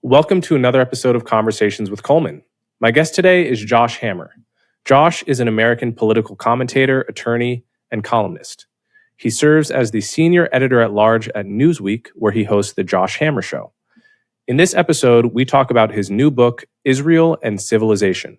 Welcome to another episode of Conversations with Coleman. My guest today is Josh Hammer. Josh is an American political commentator, attorney, and columnist. He serves as the senior editor-at-large at Newsweek, where he hosts The Josh Hammer Show. In this episode, we talk about his new book, Israel and Civilization.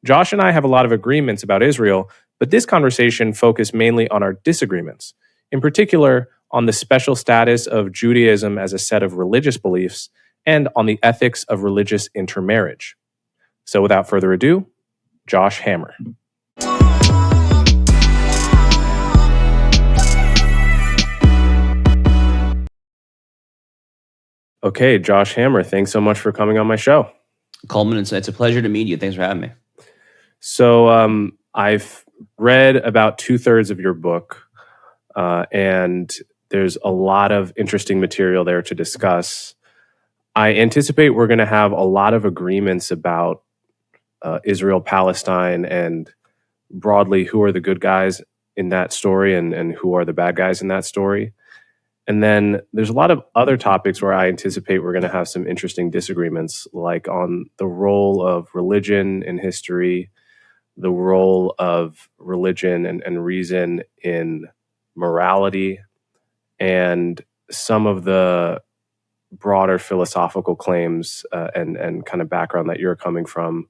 Josh and I have a lot of agreements about Israel, but this conversation focused mainly on our disagreements, in particular on the special status of Judaism as a set of religious beliefs and on the ethics of religious intermarriage. So without further ado, Josh Hammer. Okay, Josh Hammer, thanks so much for coming on my show. Coleman, it's a pleasure to meet you. Thanks for having me. So I've read about 2/3 of your book, and there's a lot of interesting material there to discuss. I anticipate we're going to have a lot of agreements about Israel, Palestine, and broadly who are the good guys in that story and who are the bad guys in that story. And then there's a lot of other topics where I anticipate we're going to have some interesting disagreements, like on the role of religion in history, the role of religion and reason in morality, and some of the broader philosophical claims and kind of background that you're coming from,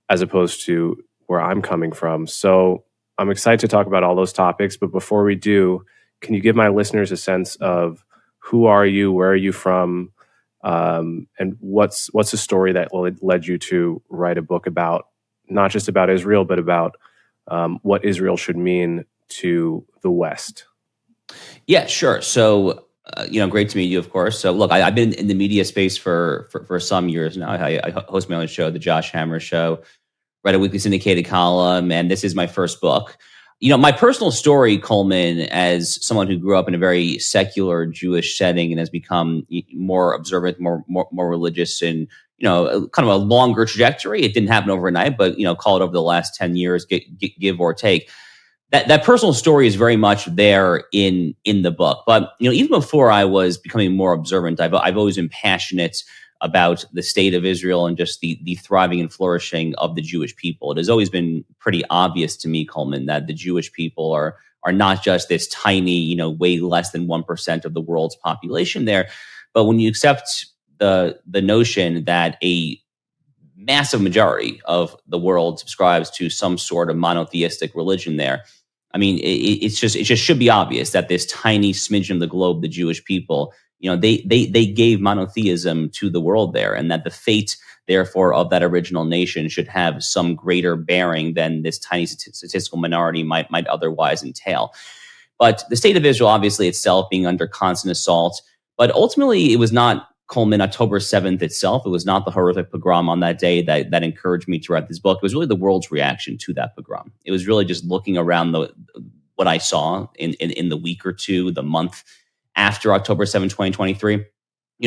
as opposed to where I'm coming from. So I'm excited to talk about all those topics. But before we do, can you give my listeners a sense of who are you, where are you from, and what's the story that led you to write a book about not just about Israel, but about what Israel should mean to the West? Yeah, sure. So, great to meet you, of course. So, look, I've been in the media space for some years now. I host my own show, The Josh Hammer Show, write a weekly syndicated column, and this is my first book. My personal story, Coleman, as someone who grew up in a very secular Jewish setting and has become more observant, more religious, and kind of a longer trajectory. It didn't happen overnight, but call it over the last 10 years, give or take. That personal story is very much there in the book. But even before I was becoming more observant, I've always been passionate about the state of Israel and just the thriving and flourishing of the Jewish people. It has always been pretty obvious to me, Coleman, that the Jewish people are not just this tiny, way less than 1% of the world's population there. But when you accept the notion that a massive majority of the world subscribes to some sort of monotheistic religion there, I mean, it just should be obvious that this tiny smidgen of the globe, the Jewish people, they gave monotheism to the world there, and that the fate, therefore, of that original nation should have some greater bearing than this tiny statistical minority might otherwise entail. But the state of Israel, obviously itself, being under constant assault, but ultimately it was not, Coleman, October 7th itself. It was not the horrific pogrom on that day that encouraged me to write this book. It was really the world's reaction to that pogrom. It was really just looking around what I saw in the week or two, the month after October 7th, 2023.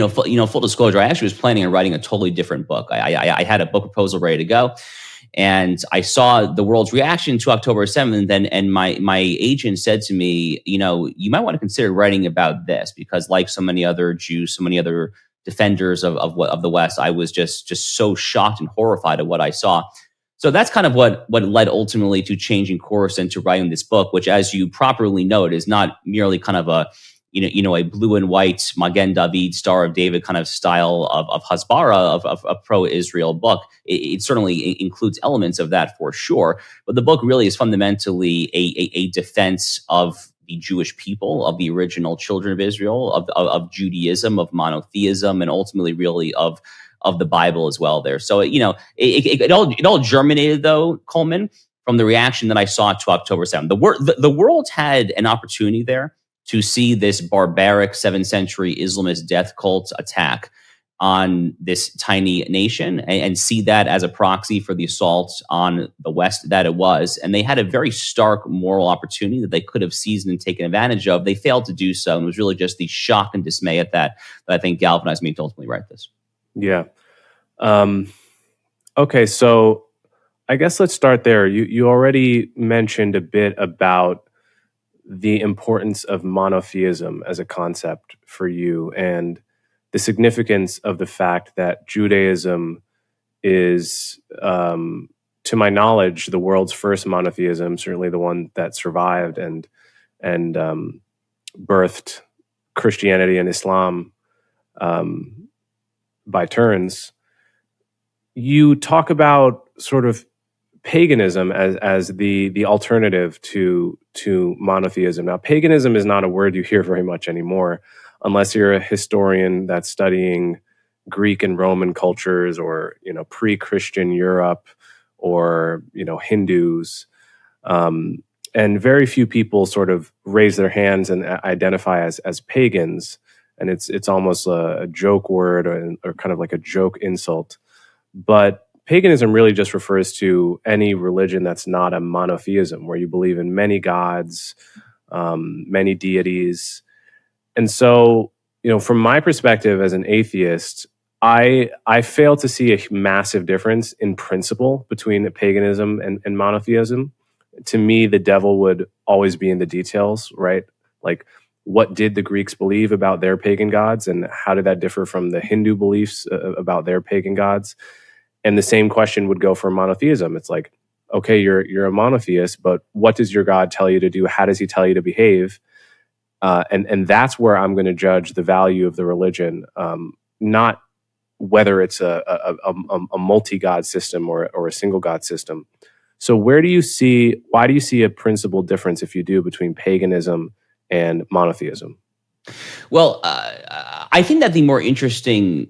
Full disclosure, I actually was planning on writing a totally different book. I had a book proposal ready to go, and I saw the world's reaction to October 7th, and my agent said to me, you might want to consider writing about this, because like so many other Jews, so many other defenders of the West, I was just so shocked and horrified at what I saw. So that's kind of what led ultimately to changing course and to writing this book, which, as you properly note, is not merely kind of a a blue and white Magen David, Star of David kind of style of Hasbara, of a pro-Israel book. It certainly includes elements of that for sure, but the book really is fundamentally a defense of the Jewish people, of the original children of Israel, of Judaism, of monotheism, and ultimately really of the Bible as well there. So, it all germinated, though, Coleman, from the reaction that I saw to October 7th. The world had an opportunity there to see this barbaric 7th century Islamist death cult attack on this tiny nation and see that as a proxy for the assault on the West that it was. And they had a very stark moral opportunity that they could have seized and taken advantage of. They failed to do so. And it was really just the shock and dismay at that I think galvanized me to ultimately write this. Yeah. Okay, so I guess let's start there. You already mentioned a bit about the importance of monotheism as a concept for you, and the significance of the fact that Judaism is, to my knowledge, the world's first monotheism, certainly the one that survived and birthed Christianity and Islam by turns. You talk about sort of paganism as the alternative to monotheism. Now, paganism is not a word you hear very much anymore, unless you're a historian that's studying Greek and Roman cultures, or pre-Christian Europe, or Hindus. And very few people sort of raise their hands and identify as pagans, and it's almost a joke word, or kind of like a joke insult. But paganism really just refers to any religion that's not a monotheism, where you believe in many gods, many deities. And so, from my perspective as an atheist, I fail to see a massive difference in principle between paganism and monotheism. To me, the devil would always be in the details, right? Like, what did the Greeks believe about their pagan gods, and how did that differ from the Hindu beliefs about their pagan gods? And the same question would go for monotheism. It's like, okay, you're a monotheist, but what does your God tell you to do? How does he tell you to behave? And that's where I'm going to judge the value of the religion, not whether it's a multi-god system or a single god system. So why do you see a principal difference, if you do, between paganism and monotheism? Well, I think that the more interesting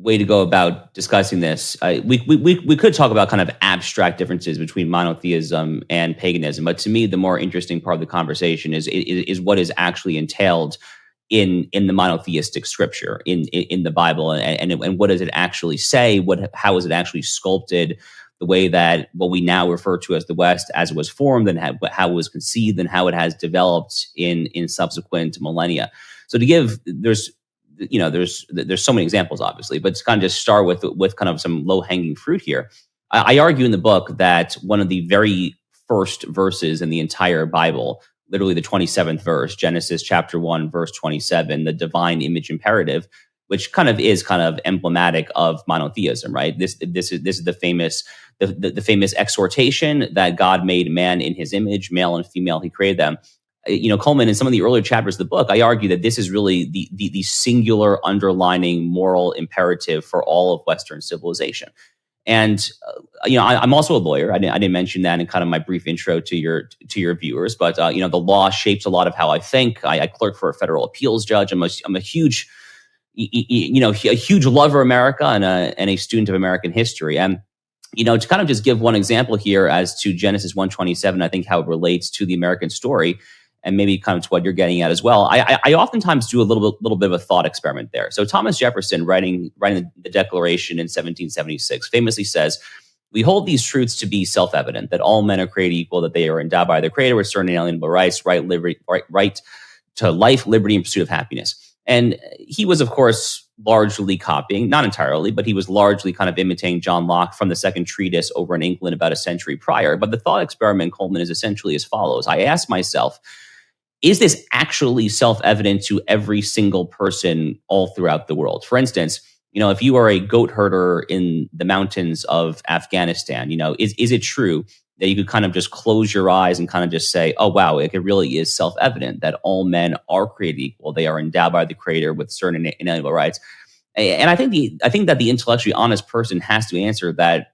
way to go about discussing this, we could talk about kind of abstract differences between monotheism and paganism, but to me, the more interesting part of the conversation is what is actually entailed in the monotheistic scripture in the Bible, and what does it actually say? How is it actually sculpted? The way that what we now refer to as the West, as it was formed, and how it was conceived, and how it has developed in subsequent millennia. So there's so many examples, obviously, but to kind of just start with kind of some low hanging fruit here. I argue in the book that one of the very first verses in the entire Bible, literally the 27th verse, Genesis chapter 1, verse 27, the divine image imperative, which kind of emblematic of monotheism, right? This is the famous exhortation that God made man in his image, male and female, he created them. Coleman, in some of the earlier chapters of the book, I argue that this is really the singular underlining moral imperative for all of Western civilization. And I'm also a lawyer. I didn't mention that in kind of my brief intro to your viewers, but the law shapes a lot of how I think. I clerk for a federal appeals judge. I'm a huge a huge lover of America and a student of American history. And to kind of just give one example here as to Genesis 1:27, I think how it relates to the American story, and maybe kind of to what you're getting at as well. I oftentimes do a little bit of a thought experiment there. So Thomas Jefferson, writing the Declaration in 1776, famously says, "We hold these truths to be self-evident, that all men are created equal, that they are endowed by their Creator with certain inalienable rights, right to life, liberty, and pursuit of happiness." And he was, of course, largely copying, not entirely, but he was largely kind of imitating John Locke from the Second Treatise over in England about a century prior. But the thought experiment, Coleman, is essentially as follows. I asked myself, is this actually self-evident to every single person all throughout the world? For instance, if you are a goat herder in the mountains of Afghanistan, is it true that you could kind of just close your eyes and kind of just say, oh, wow, it really is self-evident that all men are created equal. They are endowed by the Creator with certain inalienable rights. And I think that the intellectually honest person has to answer that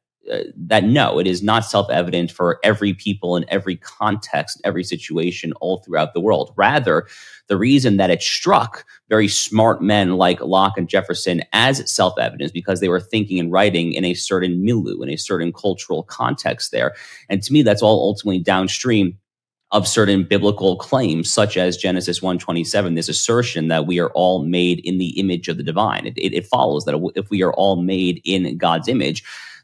no, it is not self-evident for every people in every context, every situation all throughout the world. Rather, the reason that it struck very smart men like Locke and Jefferson as self-evident is because they were thinking and writing in a certain milieu, in a certain cultural context there. And to me, that's all ultimately downstream of certain biblical claims, such as Genesis 1:27, this assertion that we are all made in the image of the divine. It follows that if we are all made in God's image,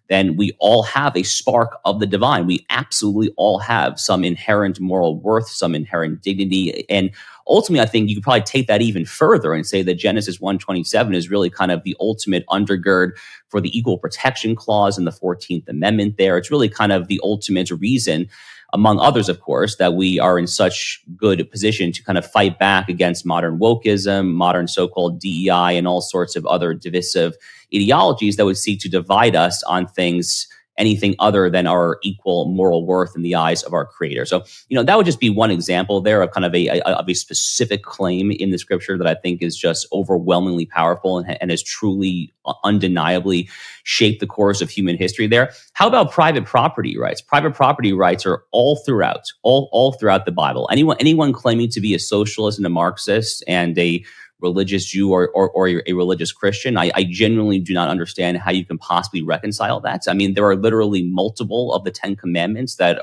then we all have a spark of the divine. We absolutely all have some inherent moral worth, some inherent dignity. And ultimately, I think you could probably take that even further and say that Genesis 1:27 is really kind of the ultimate undergird for the Equal Protection Clause in the 14th Amendment there. It's really kind of the ultimate reason among others, of course, that we are in such good position to kind of fight back against modern wokeism, modern so-called DEI, and all sorts of other divisive ideologies that would seek to divide us on things, anything other than our equal moral worth in the eyes of our Creator. So, that would just be one example there of kind of a specific claim in the Scripture that I think is just overwhelmingly powerful and has truly, undeniably shaped the course of human history there. How about private property rights? Private property rights are all throughout the Bible. Anyone claiming to be a socialist and a Marxist and a religious Jew or a religious Christian, I genuinely do not understand how you can possibly reconcile that. I mean, there are literally multiple of the 10 commandments that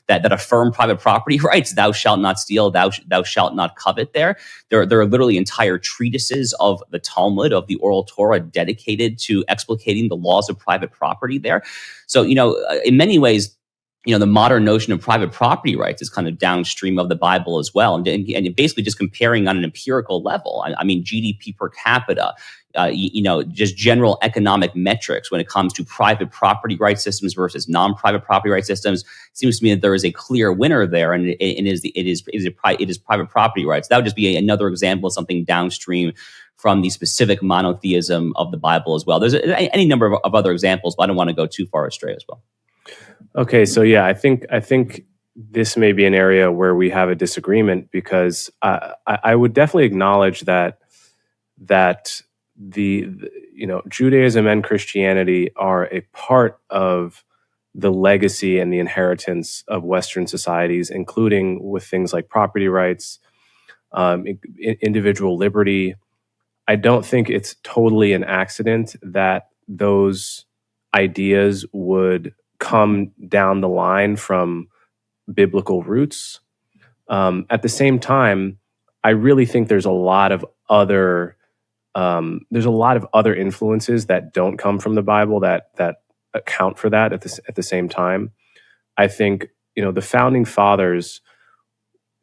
affirm private property rights. Thou shalt not steal, thou shalt not covet there. There are literally entire treatises of the Talmud, of the Oral Torah, dedicated to explicating the laws of private property there. So, in many ways, the modern notion of private property rights is kind of downstream of the Bible as well. And basically just comparing on an empirical level. I mean, GDP per capita, just general economic metrics when it comes to private property rights systems versus non-private property rights systems. It seems to me that there is a clear winner there, and it is private property rights. That would just be another example of something downstream from the specific monotheism of the Bible as well. There's any number of other examples, but I don't want to go too far astray as well. Okay, so yeah, I think this may be an area where we have a disagreement, because I would definitely acknowledge that the Judaism and Christianity are a part of the legacy and the inheritance of Western societies, including with things like property rights, individual liberty. I don't think it's totally an accident that those ideas would come down the line from biblical roots. At the same time, I really think there's a lot of other influences that don't come from the Bible that account for that. At the same time, I think the founding fathers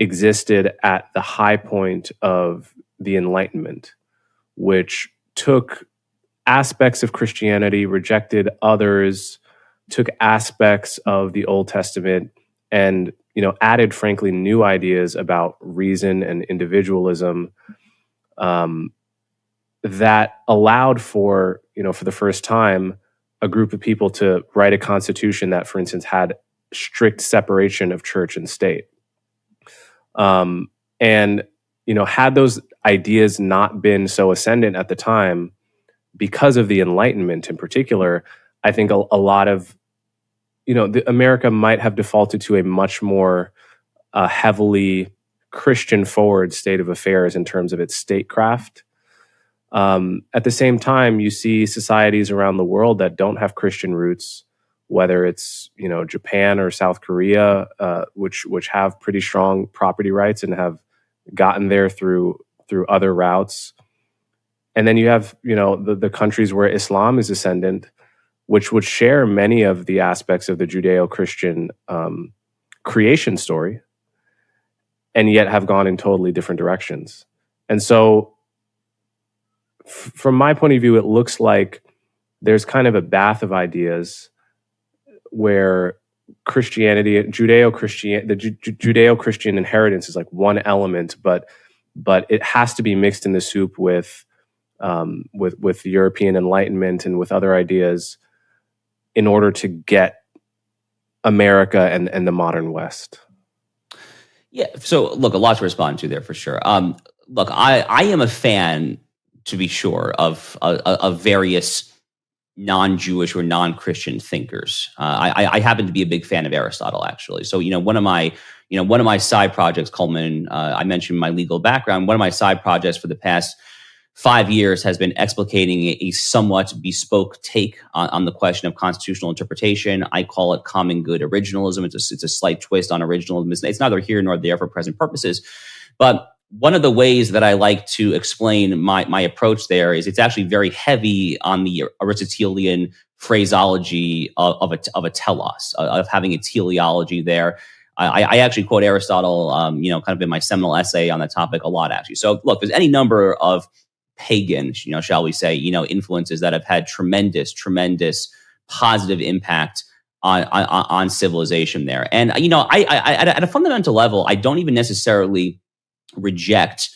existed at the high point of the Enlightenment, which took aspects of Christianity, rejected others, took aspects of the Old Testament, and added, frankly, new ideas about reason and individualism that allowed for the first time a group of people to write a constitution that, for instance, had strict separation of church and state. And had those ideas not been so ascendant at the time, because of the Enlightenment in particular, I think a lot of, America might have defaulted to a much more heavily Christian-forward state of affairs in terms of its statecraft. At the same time, you see societies around the world that don't have Christian roots, whether it's Japan or South Korea, which have pretty strong property rights and have gotten there through other routes. And then you have the countries where Islam is ascendant, which would share many of the aspects of the Judeo-Christian creation story, and yet have gone in totally different directions. And so, from my point of view, it looks like there's kind of a bath of ideas where Christianity, the Judeo-Christian inheritance is like one element, but it has to be mixed in the soup with the European Enlightenment and with other ideas in order to get America and the modern West. Yeah. So look, a lot to respond to there for sure. Look, I am a fan, to be sure, of various non-Jewish or non-Christian thinkers. I happen to be a big fan of Aristotle, actually. So one of my side projects, Coleman, I mentioned my legal background. One of my side projects for the past 5 years has been explicating a somewhat bespoke take on the question of constitutional interpretation. I call it common good originalism. It's a slight twist on originalism. It's neither here nor there for present purposes. But one of the ways that I like to explain my approach there is it's actually very heavy on the Aristotelian phraseology of a telos, of having a teleology there. I actually quote Aristotle, kind of in my seminal essay on that topic a lot, actually. So look, there's any number of pagan, shall we say, influences that have had tremendous positive impact on civilization there. And I at a fundamental level, I don't even necessarily reject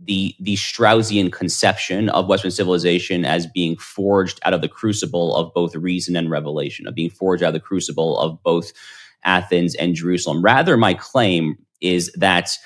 the Straussian conception of Western civilization as being forged out of the crucible of both reason and revelation, of being forged out of the crucible of both Athens and Jerusalem. Rather, my claim is that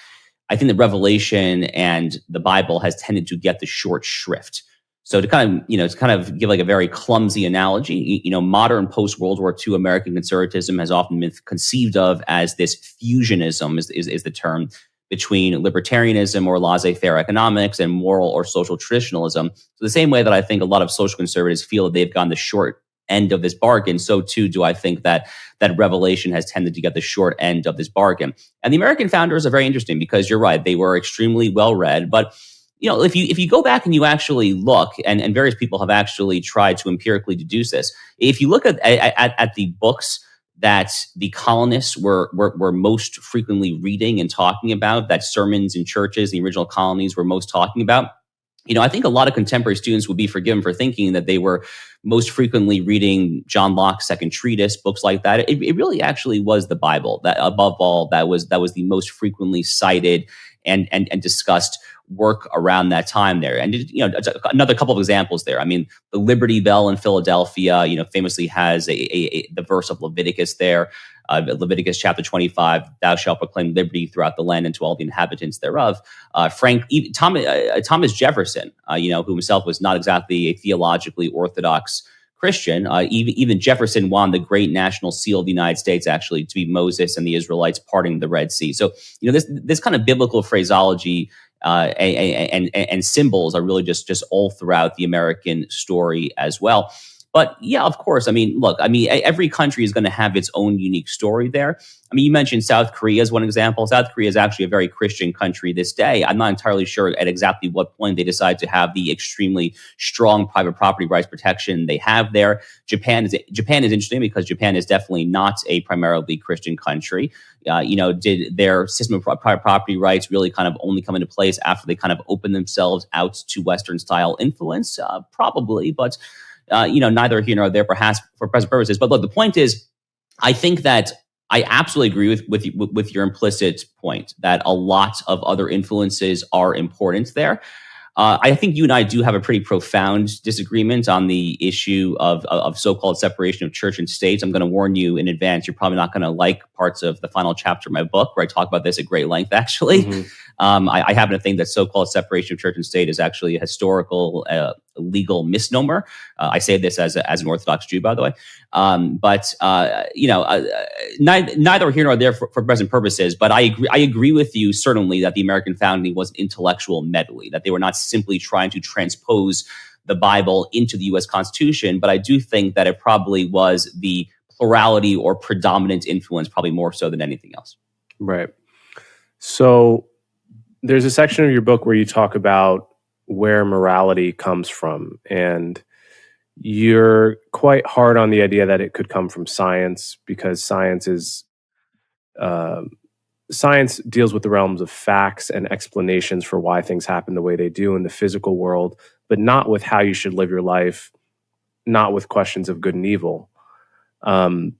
I think the Revelation and the Bible has tended to get the short shrift. So to kind of give like a very clumsy analogy, modern post-World War II American conservatism has often been conceived of as this fusionism is the term between libertarianism or laissez-faire economics and moral or social traditionalism. So the same way that I think a lot of social conservatives feel that they've gone the short end of this bargain, so too do I think that Revelation has tended to get the short end of this bargain. And the American founders are very interesting because you're right, they were extremely well read, but if you go back and you actually look, and various people have actually tried to empirically deduce this, if you look at the books that the colonists were most frequently reading and talking about, that sermons in churches, the original colonies were most talking about, I think a lot of contemporary students would be forgiven for thinking that they were most frequently reading John Locke's Second Treatise, books like that. It really actually was the Bible that, above all, that was the most frequently cited and discussed work around that time there. And another couple of examples there. I mean, the Liberty Bell in Philadelphia, famously has the verse of Leviticus there. Leviticus chapter 25, thou shalt proclaim liberty throughout the land and to all the inhabitants thereof. Thomas Jefferson, who himself was not exactly a theologically orthodox Christian, even Jefferson wanted the great national seal of the United States actually to be Moses and the Israelites parting the Red Sea. So, this kind of biblical phraseology and symbols are really just all throughout the American story as well. But yeah, of course. Every country is going to have its own unique story there. You mentioned South Korea as one example. South Korea is actually a very Christian country this day. I'm not entirely sure at exactly what point they decide to have the extremely strong private property rights protection they have there. Japan is interesting because Japan is definitely not a primarily Christian country. Did their system of private property rights really kind of only come into place after they kind of opened themselves out to Western style influence? Probably, but neither here nor there, perhaps for present purposes. But look, the point is, I think that I absolutely agree with your implicit point that a lot of other influences are important there. I think you and I do have a pretty profound disagreement on the issue of so-called separation of church and state. I'm going to warn you in advance, you're probably not going to like parts of the final chapter of my book where I talk about this at great length, actually. Mm-hmm. I happen to think that so-called separation of church and state is actually a historical, legal misnomer. I say this as an Orthodox Jew, by the way. Neither here nor there for present purposes. But I agree with you certainly that the American founding was an intellectual medley, that they were not simply trying to transpose the Bible into the U.S. Constitution. But I do think that it probably was the plurality or predominant influence, probably more so than anything else. Right. So there's a section of your book where you talk about where morality comes from, and you're quite hard on the idea that it could come from science, because science deals with the realms of facts and explanations for why things happen the way they do in the physical world, but not with how you should live your life, not with questions of good and evil. And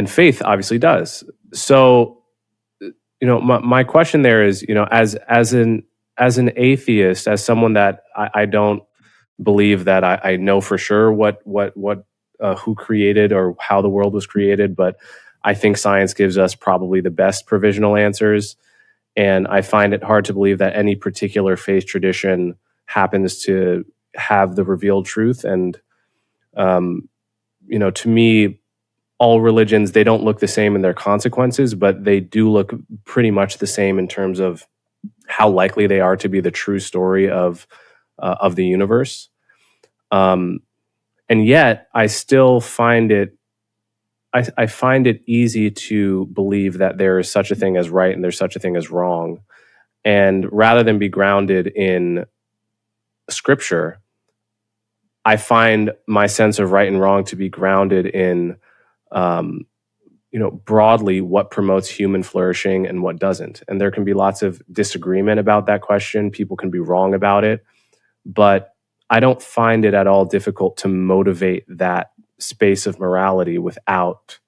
faith obviously does. So, my question there is, as an atheist, as someone that I don't believe that I know for sure what who created or how the world was created, but I think science gives us probably the best provisional answers. And I find it hard to believe that any particular faith tradition happens to have the revealed truth. And, to me, all religions, they don't look the same in their consequences, but they do look pretty much the same in terms of how likely they are to be the true story of the universe. And yet, I still find it. I find it easy to believe that there is such a thing as right and there's such a thing as wrong. And rather than be grounded in scripture, I find my sense of right and wrong to be grounded in broadly what promotes human flourishing and what doesn't. And there can be lots of disagreement about that question. People can be wrong about it, but I don't find it at all difficult to motivate that space of morality without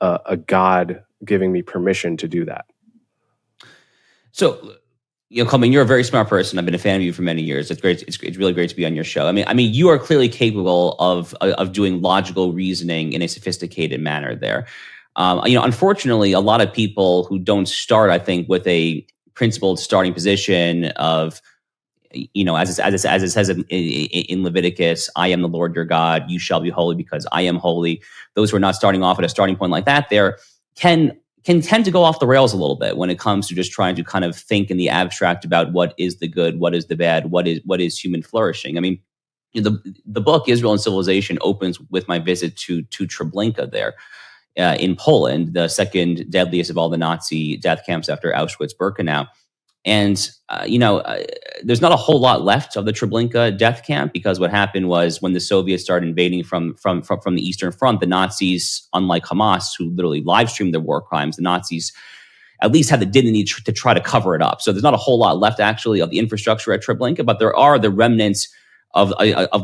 a God giving me permission to do that. So, Coleman, you're a very smart person. I've been a fan of you for many years. It's great. It's really great to be on your show. I mean, you are clearly capable of doing logical reasoning in a sophisticated manner. There, unfortunately, a lot of people who don't start, I think, with a principled starting position of, as it says in Leviticus, I am the Lord your God. You shall be holy because I am holy. Those who are not starting off at a starting point like that, there can tend to go off the rails a little bit when it comes to just trying to kind of think in the abstract about what is the good, what is the bad, what is human flourishing. I mean, the book Israel and Civilization opens with my visit to Treblinka there in Poland, the second deadliest of all the Nazi death camps after Auschwitz-Birkenau. And, there's not a whole lot left of the Treblinka death camp, because what happened was when the Soviets started invading from the Eastern Front, the Nazis, unlike Hamas, who literally live streamed their war crimes, the Nazis at least had the dignity to try to cover it up. So there's not a whole lot left, actually, of the infrastructure at Treblinka, but there are the remnants of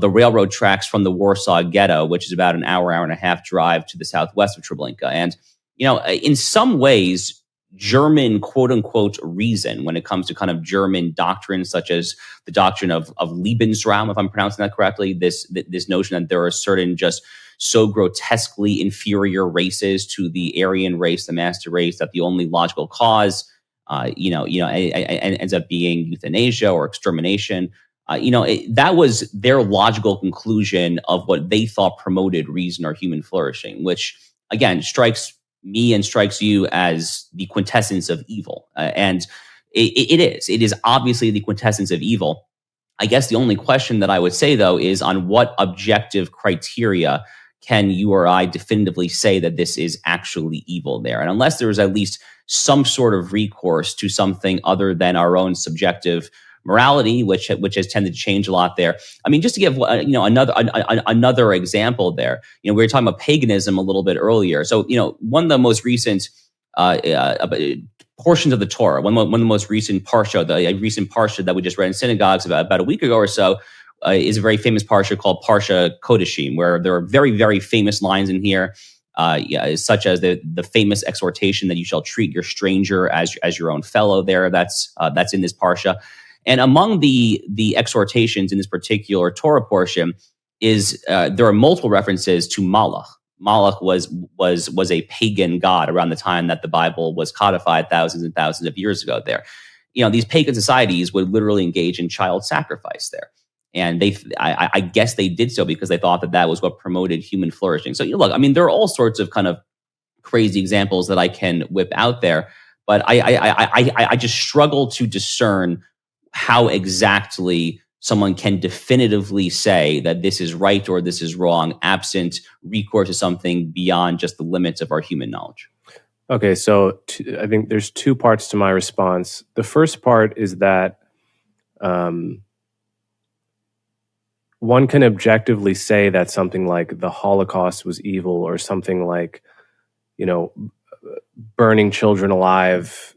the railroad tracks from the Warsaw Ghetto, which is about an hour and a half drive to the southwest of Treblinka. And, in some ways, German quote unquote reason, when it comes to kind of German doctrines such as the doctrine of Lebensraum, if I'm pronouncing that correctly, this notion that there are certain just so grotesquely inferior races to the Aryan race, the master race, that the only logical cause, ends up being euthanasia or extermination. That was their logical conclusion of what they thought promoted reason or human flourishing, which again strikes me and strikes you as the quintessence of evil. And it is obviously the quintessence of evil. I guess the only question that I would say, though, is on what objective criteria can you or I definitively say that this is actually evil there? And unless there is at least some sort of recourse to something other than our own subjective morality, which has tended to change a lot there. I mean, just to give another example there, we were talking about paganism a little bit earlier. So, one of the most recent portions of the Torah, one of the most recent parsha, the recent parsha that we just read in synagogues about a week ago or so, is a very famous parsha called Parsha Kodeshim, where there are very, very famous lines in here, such as the famous exhortation that you shall treat your stranger as your own fellow. There, that's in this parsha. And among the exhortations in this particular Torah portion is there are multiple references to Malach. Malach was a pagan god around the time that the Bible was codified thousands and thousands of years ago there. These pagan societies would literally engage in child sacrifice there. And I guess they did so because they thought that was what promoted human flourishing. So look, I mean, there are all sorts of kind of crazy examples that I can whip out there, but I just struggle to discern how exactly someone can definitively say that this is right or this is wrong, absent recourse to something beyond just the limits of our human knowledge. Okay, so I think there's two parts to my response. The first part is that one can objectively say that something like the Holocaust was evil, or something like, burning children alive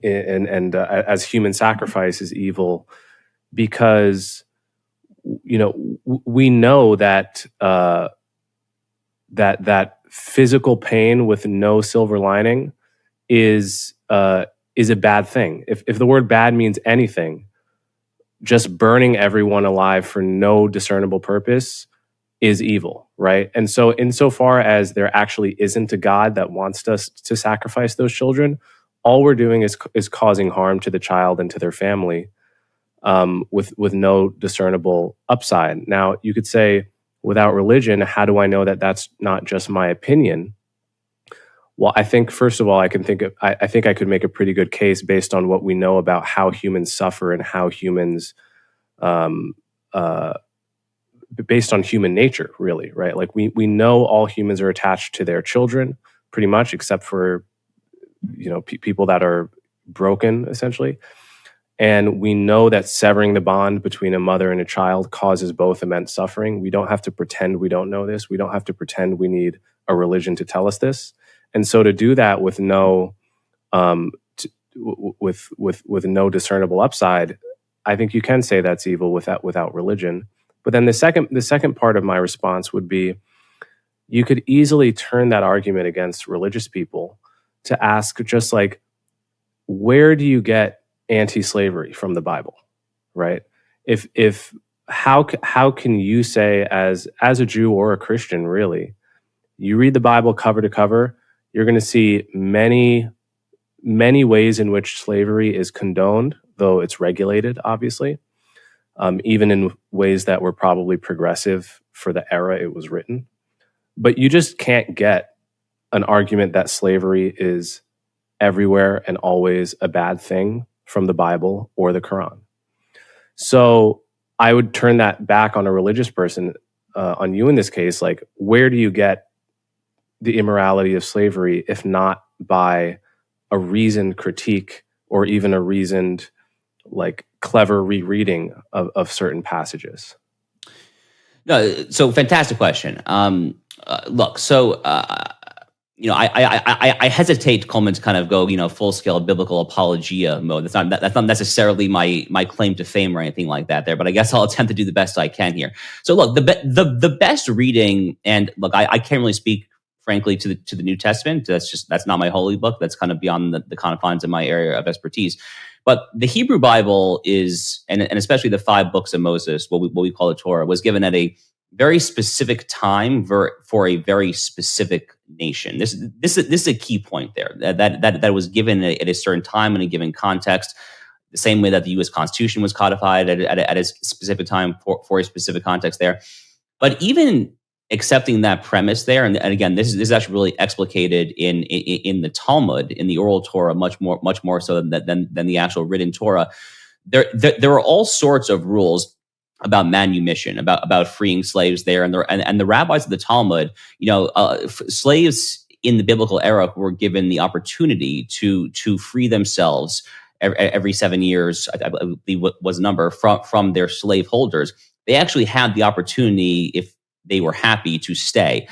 as human sacrifice is evil, because we know that that physical pain with no silver lining is a bad thing. If the word bad means anything, just burning everyone alive for no discernible purpose is evil, right? And so insofar as there actually isn't a God that wants us to sacrifice those children, all we're doing is causing harm to the child and to their family, with no discernible upside. Now, you could say, without religion, how do I know that that's not just my opinion? Well, I think, first of all, I think I could make a pretty good case based on what we know about how humans suffer and how humans, based on human nature, really, right? Like we know all humans are attached to their children, pretty much, except for people that are broken, essentially. And we know that severing the bond between a mother and a child causes both immense suffering. We don't have to pretend we don't know this. We don't have to pretend we need a religion to tell us this. And so to do that with no with no discernible upside, I think you can say that's evil without religion. But then the second part of my response would be, you could easily turn that argument against religious people to ask just like, where do you get anti-slavery from the Bible, right? If how can you say as a Jew or a Christian, really, you read the Bible cover to cover, you're going to see many ways in which slavery is condoned, though it's regulated, obviously, even in ways that were probably progressive for the era it was written. But you just can't get an argument that slavery is everywhere and always a bad thing from the Bible or the Quran. So I would turn that back on a religious person, on you in this case, like, where do you get the immorality of slavery if not by a reasoned critique or even a reasoned, like, clever rereading of certain passages? No, so fantastic question. Look, so I hesitate, Coleman, to kind of go full scale biblical apologia mode. That's not necessarily my claim to fame or anything like that there. But I guess I'll attempt to do the best I can here. So look, the best reading, and look, I can't really speak frankly to the New Testament. That's not my holy book. That's kind of beyond the confines of my area of expertise. But the Hebrew Bible is, and especially the 5 books of Moses, what we call the Torah, was given at a very specific time for a very specific nation. This is a key point there. That was given at a certain time in a given context, the same way that the U.S. Constitution was codified at a specific time for a specific context there. But even accepting that premise there, and again, this is actually really explicated in the Talmud, in the oral Torah, much more so than the actual written Torah. There are all sorts of rules about manumission, about freeing slaves there, and the rabbis of the Talmud, slaves in the biblical era were given the opportunity to free themselves every 7 years, I believe was the number, from their slave holders. They actually had the opportunity, if they were happy, to stay.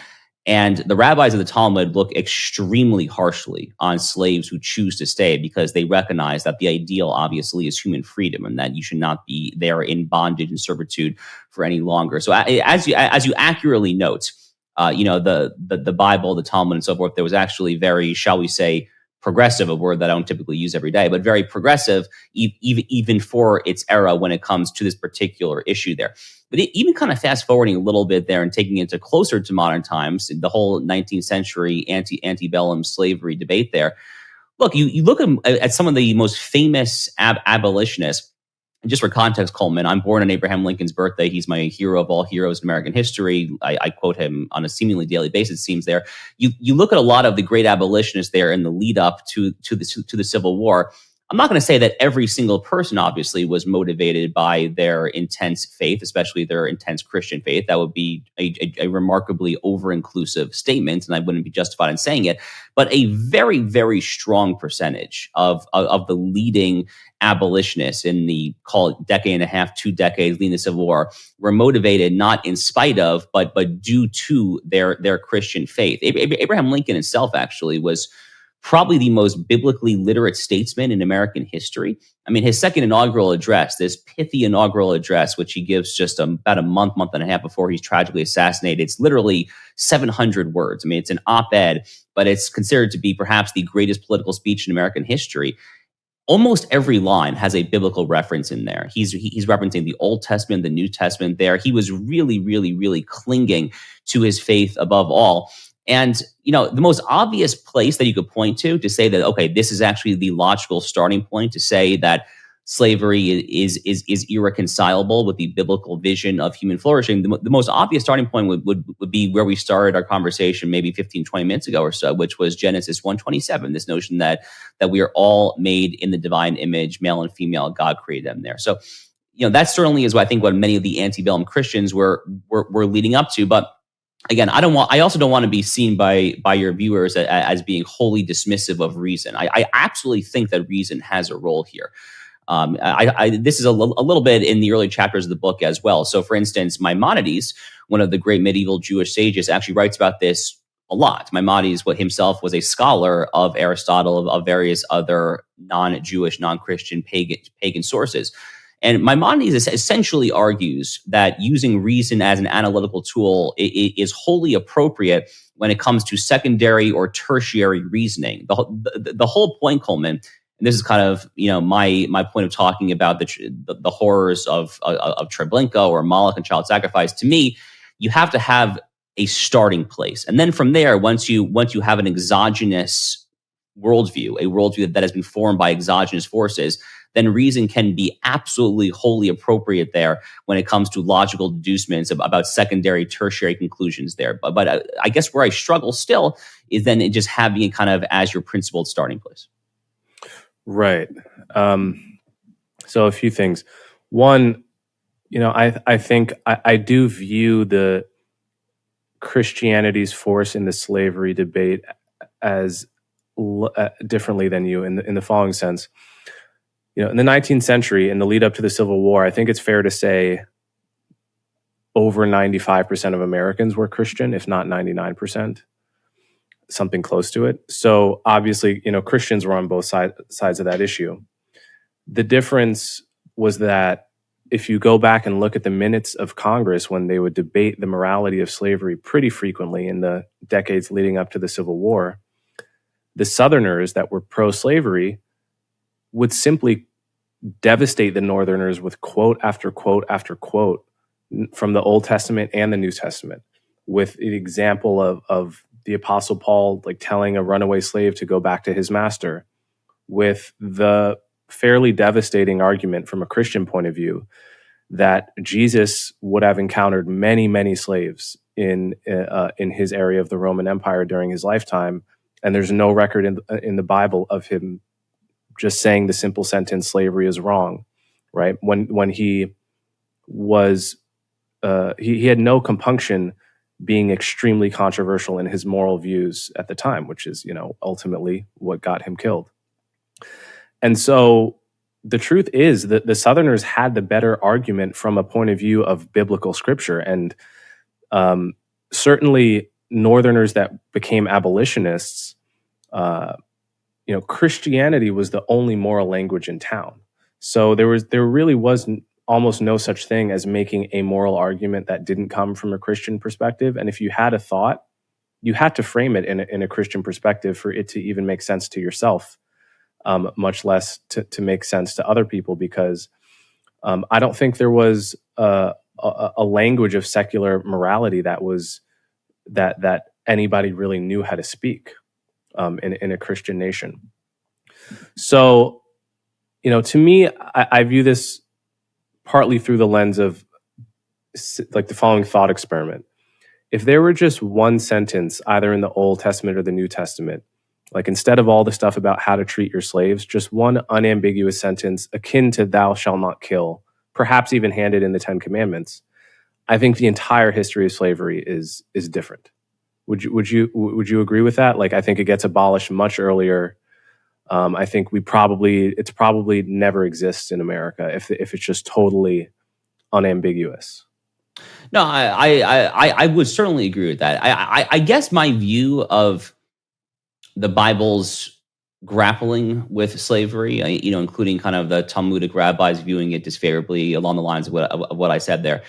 And the rabbis of the Talmud look extremely harshly on slaves who choose to stay, because they recognize that the ideal, obviously, is human freedom, and that you should not be there in bondage and servitude for any longer. So, as you accurately note, the Bible, the Talmud, and so forth, there was actually very, shall we say, progressive, a word that I don't typically use every day, but very progressive, even for its era when it comes to this particular issue there. But even kind of fast forwarding a little bit there and taking it to closer to modern times, the whole 19th century antebellum slavery debate there. Look, you look at some of the most famous abolitionists. And just for context, Coleman, I'm born on Abraham Lincoln's birthday. He's my hero of all heroes in American history. I quote him on a seemingly daily basis, it seems there. You look at a lot of the great abolitionists there in the lead up to the Civil War. I'm not going to say that every single person, obviously, was motivated by their intense faith, especially their intense Christian faith. That would be a remarkably over-inclusive statement, and I wouldn't be justified in saying it. But a very, very strong percentage of the leading abolitionists in the, call it, decade and a half, 2 decades leading the Civil War, were motivated not in spite of, but due to their Christian faith. Abraham Lincoln himself actually was probably the most biblically literate statesman in American history. I mean, his second inaugural address, this pithy inaugural address, which he gives just about a month and a half before he's tragically assassinated, it's literally 700 words. I mean, it's an op-ed, but it's considered to be perhaps the greatest political speech in American history. Almost every line has a biblical reference in there. He's referencing the Old Testament, the New Testament there. He was really, really, really clinging to his faith above all. And, the most obvious place that you could point to say that, okay, this is actually the logical starting point to say that slavery is irreconcilable with the biblical vision of human flourishing. The most obvious starting point would be where we started our conversation maybe 15, 20 minutes ago or so, which was Genesis 1:27, this notion that we are all made in the divine image, male and female, God created them there. So, that certainly is what I think what many of the antebellum Christians were leading up to. But again, I also don't want to be seen by your viewers as being wholly dismissive of reason. I absolutely think that reason has a role here. This is a little bit in the early chapters of the book as well. So, for instance, Maimonides, one of the great medieval Jewish sages, actually writes about this a lot. Maimonides, himself was a scholar of Aristotle, of various other non-Jewish, non-Christian, pagan sources. And Maimonides essentially argues that using reason as an analytical tool is wholly appropriate when it comes to secondary or tertiary reasoning. The whole point, Coleman, and this is kind of my point of talking about the horrors of Treblinka or Moloch and child sacrifice. To me, you have to have a starting place, and then from there, once you have an exogenous worldview, a worldview that has been formed by exogenous forces, then reason can be absolutely wholly appropriate there when it comes to logical deducements about secondary, tertiary conclusions there. But I guess where I struggle still is then just having it kind of as your principled starting place. Right. So a few things. One, I think I do view the Christianity's force in the slavery debate as differently than you in the following sense. In the 19th century, in the lead up to the Civil War, I think it's fair to say over 95% of Americans were Christian, if not 99%, something close to it. So obviously, Christians were on both sides of that issue. The difference was that if you go back and look at the minutes of Congress when they would debate the morality of slavery pretty frequently in the decades leading up to the Civil War, the Southerners that were pro-slavery would simply devastate the Northerners with quote after quote after quote from the Old Testament and the New Testament, with the example of the Apostle Paul telling a runaway slave to go back to his master, with the fairly devastating argument from a Christian point of view that Jesus would have encountered many, many slaves in his area of the Roman Empire during his lifetime, and there's no record in the Bible of him just saying the simple sentence "slavery is wrong," right? When he was he had no compunction being extremely controversial in his moral views at the time, which is ultimately what got him killed. And so the truth is that the Southerners had the better argument from a point of view of biblical scripture, and certainly Northerners that became abolitionists. Christianity was the only moral language in town. So there really was almost no such thing as making a moral argument that didn't come from a Christian perspective. And if you had a thought, you had to frame it in a Christian perspective for it to even make sense to yourself, much less to make sense to other people, because I don't think there was a language of secular morality that anybody really knew how to speak in a Christian nation. So, to me, I view this partly through the lens of the following thought experiment. If there were just one sentence, either in the Old Testament or the New Testament, instead of all the stuff about how to treat your slaves, just one unambiguous sentence akin to "thou shalt not kill," perhaps even handed in the Ten Commandments, I think the entire history of slavery is different. Would you agree with that? I think it gets abolished much earlier. I think it's probably never exists in America if it's just totally unambiguous. No, I would certainly agree with that. I guess my view of the Bible's grappling with slavery, including kind of the Talmudic rabbis viewing it disfavorably along the lines of what I said there,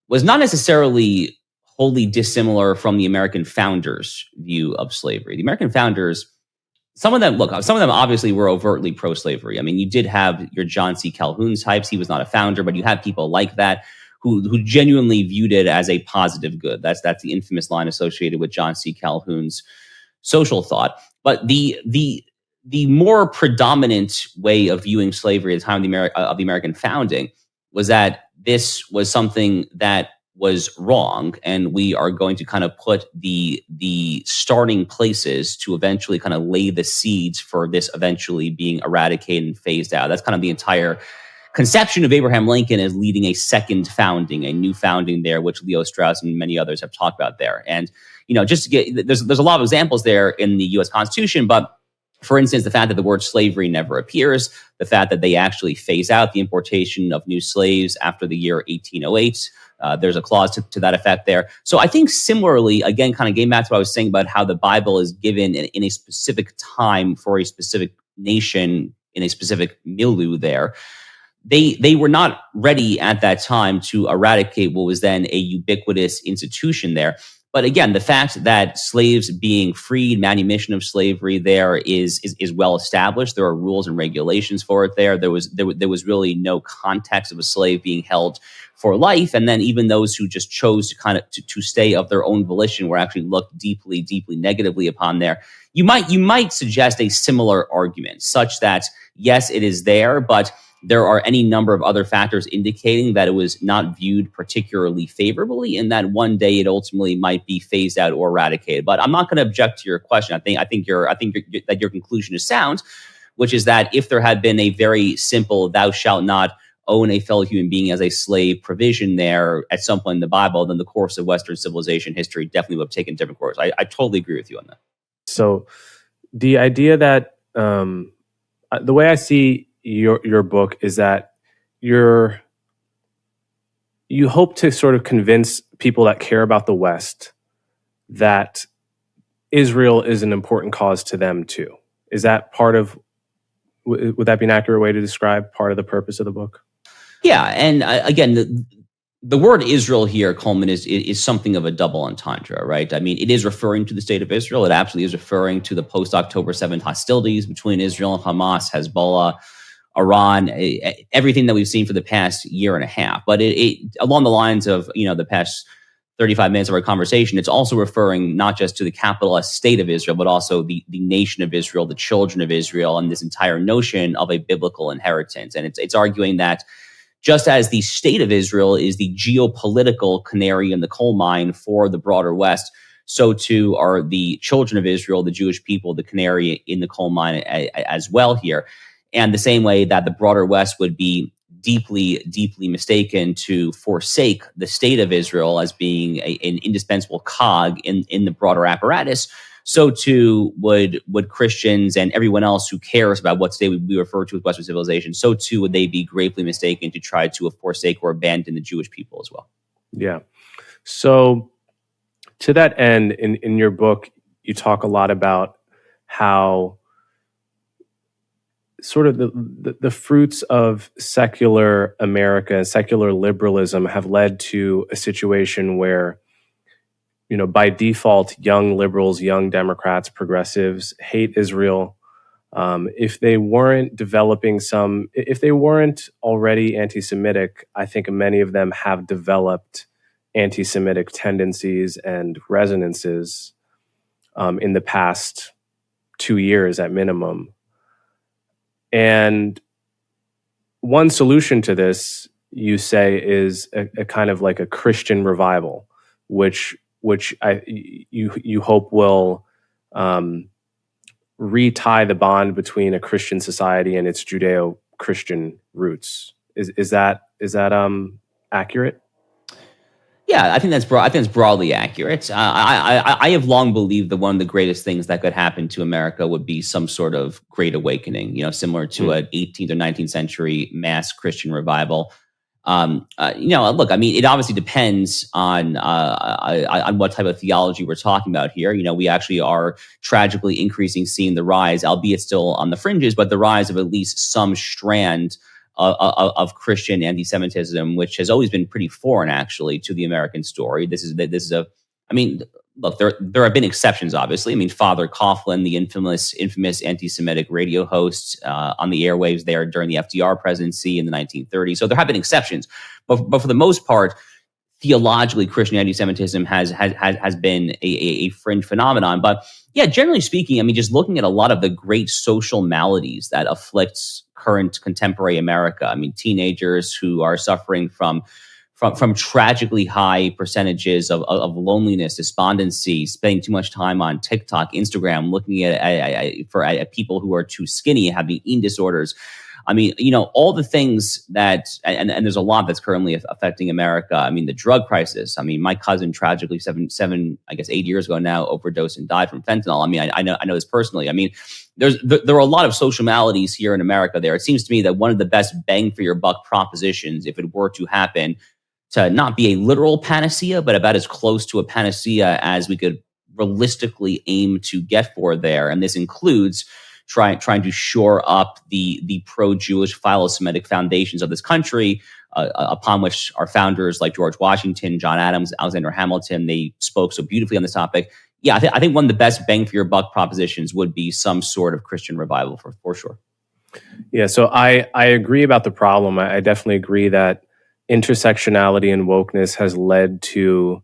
was not necessarily wholly dissimilar from the American founders' view of slavery. The American founders, some of them obviously were overtly pro-slavery. I mean, you did have your John C. Calhoun types. He was not a founder, but you had people like that who genuinely viewed it as a positive good. That's the infamous line associated with John C. Calhoun's social thought. But the more predominant way of viewing slavery at the time of the American founding was that this was something that was wrong, and we are going to kind of put the starting places to eventually kind of lay the seeds for this eventually being eradicated and phased out. That's kind of the entire conception of Abraham Lincoln as leading a second founding, a new founding there, which Leo Strauss and many others have talked about there. And just to get there's a lot of examples there in the U.S. Constitution, but for instance, the fact that the word slavery never appears, the fact that they actually phase out the importation of new slaves after the year 1808. There's a clause to that effect there. So I think similarly, again, kind of getting back to what I was saying about how the Bible is given in a specific time for a specific nation in a specific milieu there, they were not ready at that time to eradicate what was then a ubiquitous institution there. But again, the fact that slaves being freed, manumission of slavery there is well established. There are rules and regulations for it there. There was really no context of a slave being held for life. And then even those who just chose to stay of their own volition were actually looked deeply negatively upon there. You might suggest a similar argument, such that yes, it is there, but there are any number of other factors indicating that it was not viewed particularly favorably, and that one day it ultimately might be phased out or eradicated. But I'm not going to object to your question. I think that your conclusion is sound, which is that if there had been a very simple "thou shalt not own a fellow human being as a slave" provision there at some point in the Bible, then the course of Western civilization history definitely would have taken a different course. I totally agree with you on that. So the idea that the way I see your book is that you hope to sort of convince people that care about the West that Israel is an important cause to them too. Is that would that be an accurate way to describe part of the purpose of the book? Yeah, and again, the word Israel here, Coleman, is something of a double entendre, right? I mean, it is referring to the state of Israel. It absolutely is referring to the post-October 7th hostilities between Israel and Hamas, Hezbollah, Iran, everything that we've seen for the past year and a half. But it along the lines of, the past 35 minutes of our conversation, it's also referring not just to the capitalist state of Israel, but also the nation of Israel, the children of Israel, and this entire notion of a biblical inheritance. And it's arguing that just as the state of Israel is the geopolitical canary in the coal mine for the broader West, so too are the children of Israel, the Jewish people, the canary in the coal mine as well here. And the same way that the broader West would be deeply mistaken to forsake the state of Israel as being an indispensable cog in the broader apparatus, so too would Christians and everyone else who cares about what today we refer to as Western civilization, so too would they be gravely mistaken to try to forsake or abandon the Jewish people as well. Yeah. So to that end, in your book, you talk a lot about how sort of the fruits of secular America, secular liberalism have led to a situation where, by default, young liberals, young Democrats, progressives hate Israel. If they weren't already anti-Semitic, I think many of them have developed anti-Semitic tendencies and resonances in the past 2 years at minimum. And one solution to this, you say, is a kind of like a Christian revival, which you hope will retie the bond between a Christian society and its Judeo-Christian roots. Is that accurate? Yeah, I think that's broadly accurate. I have long believed that one of the greatest things that could happen to America would be some sort of great awakening, similar to an 18th or 19th century mass Christian revival. Look, I mean, it obviously depends on what type of theology we're talking about here. We actually are tragically seeing the rise, albeit still on the fringes, but the rise of at least some strand of Christian anti-Semitism, which has always been pretty foreign, actually, to the American story. Look, there have been exceptions, obviously. I mean, Father Coughlin, the infamous anti-Semitic radio host on the airwaves there during the FDR presidency in the 1930s. So there have been exceptions, but for the most part, theologically, Christian anti-Semitism has been a fringe phenomenon. But yeah, generally speaking, I mean, just looking at a lot of the great social maladies that afflicts current contemporary America. I mean, teenagers who are suffering from tragically high percentages of loneliness, despondency, spending too much time on TikTok, Instagram, looking at people who are too skinny, having eating disorders. I mean, all the things that, and there's a lot that's currently affecting America. I mean, the drug crisis. I mean, my cousin tragically 8 years ago now overdosed and died from fentanyl. I mean, I know this personally. I mean, there are a lot of social maladies here in America there. It seems to me that one of the best bang for your buck propositions, if it were to happen, to not be a literal panacea, but about as close to a panacea as we could realistically aim to get for there. And this includes trying to shore up the pro-Jewish philo-Semitic foundations of this country, upon which our founders like George Washington, John Adams, Alexander Hamilton, they spoke so beautifully on this topic. Yeah, I think one of the best bang for your buck propositions would be some sort of Christian revival for sure. Yeah, so I agree about the problem. I definitely agree that intersectionality and wokeness has led to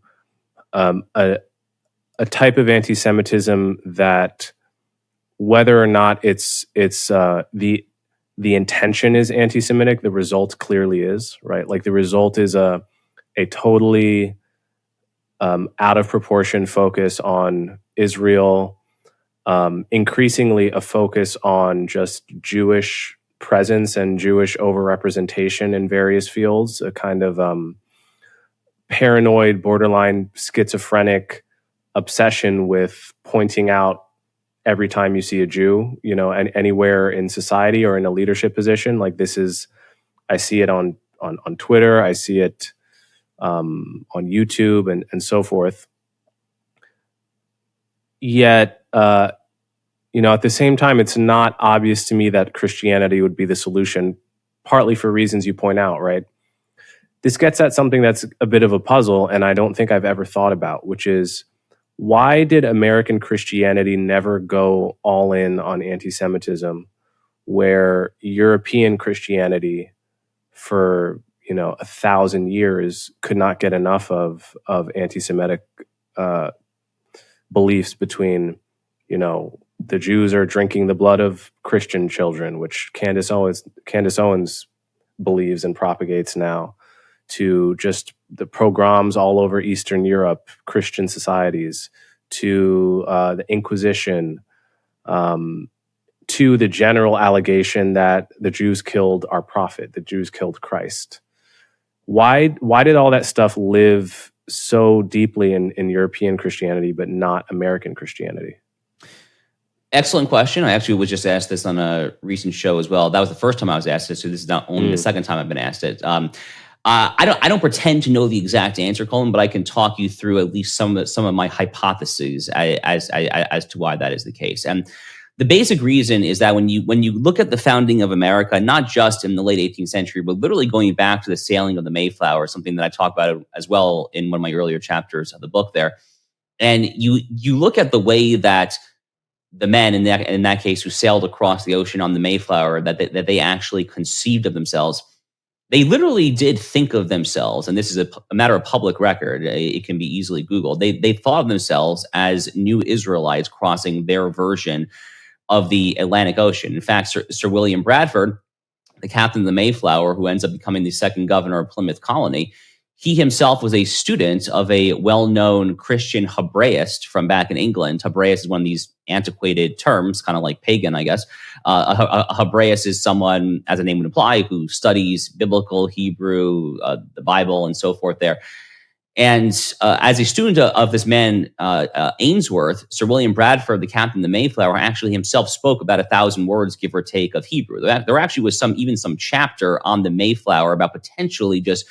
a type of anti-Semitism that, whether or not it's the intention is anti-Semitic, the result clearly is, right. Like the result is a totally out of proportion focus on Israel, increasingly a focus on just Jewish presence and Jewish overrepresentation in various fields, a kind of paranoid, borderline schizophrenic obsession with pointing out every time you see a Jew, and anywhere in society or in a leadership position. Like this is, I see it on Twitter, I see it on YouTube and so forth. Yet, at the same time, it's not obvious to me that Christianity would be the solution, partly for reasons you point out, right? This gets at something that's a bit of a puzzle, and I don't think I've ever thought about, which is, why did American Christianity never go all in on anti-Semitism, where European Christianity for 1,000 years could not get enough of anti-Semitic beliefs between, the Jews are drinking the blood of Christian children, which Candace Owens believes and propagates now, to just the pogroms all over Eastern Europe, Christian societies, to the Inquisition, to the general allegation that the Jews killed our prophet, the Jews killed Christ. Why did all that stuff live so deeply in European Christianity, but not American Christianity? Excellent question. I actually was just asked this on a recent show as well. That was the first time I was asked it, so this is not only the second time I've been asked it. I don't pretend to know the exact answer, Coleman, but I can talk you through at least some of my hypotheses as to why that is the case. And the basic reason is that when you look at the founding of America, not just in the late 18th century, but literally going back to the sailing of the Mayflower, something that I talk about as well in one of my earlier chapters of the book there, and you look at the way that the men in that case who sailed across the ocean on the Mayflower, that they actually conceived of themselves. They literally did think of themselves, and this is a matter of public record. It can be easily Googled. They thought of themselves as new Israelites crossing their version of the Atlantic Ocean. In fact, Sir William Bradford, the captain of the Mayflower, who ends up becoming the second governor of Plymouth Colony, he himself was a student of a well-known Christian Hebraist from back in England. Hebraist is one of these antiquated terms, kind of like pagan, I guess. A Hebraist is someone, as the name would imply, who studies biblical Hebrew, the Bible, and so forth there. And as a student of this man, Ainsworth, Sir William Bradford, the captain of the Mayflower, actually himself spoke about 1,000 words, give or take, of Hebrew. There actually was some chapter on the Mayflower about potentially just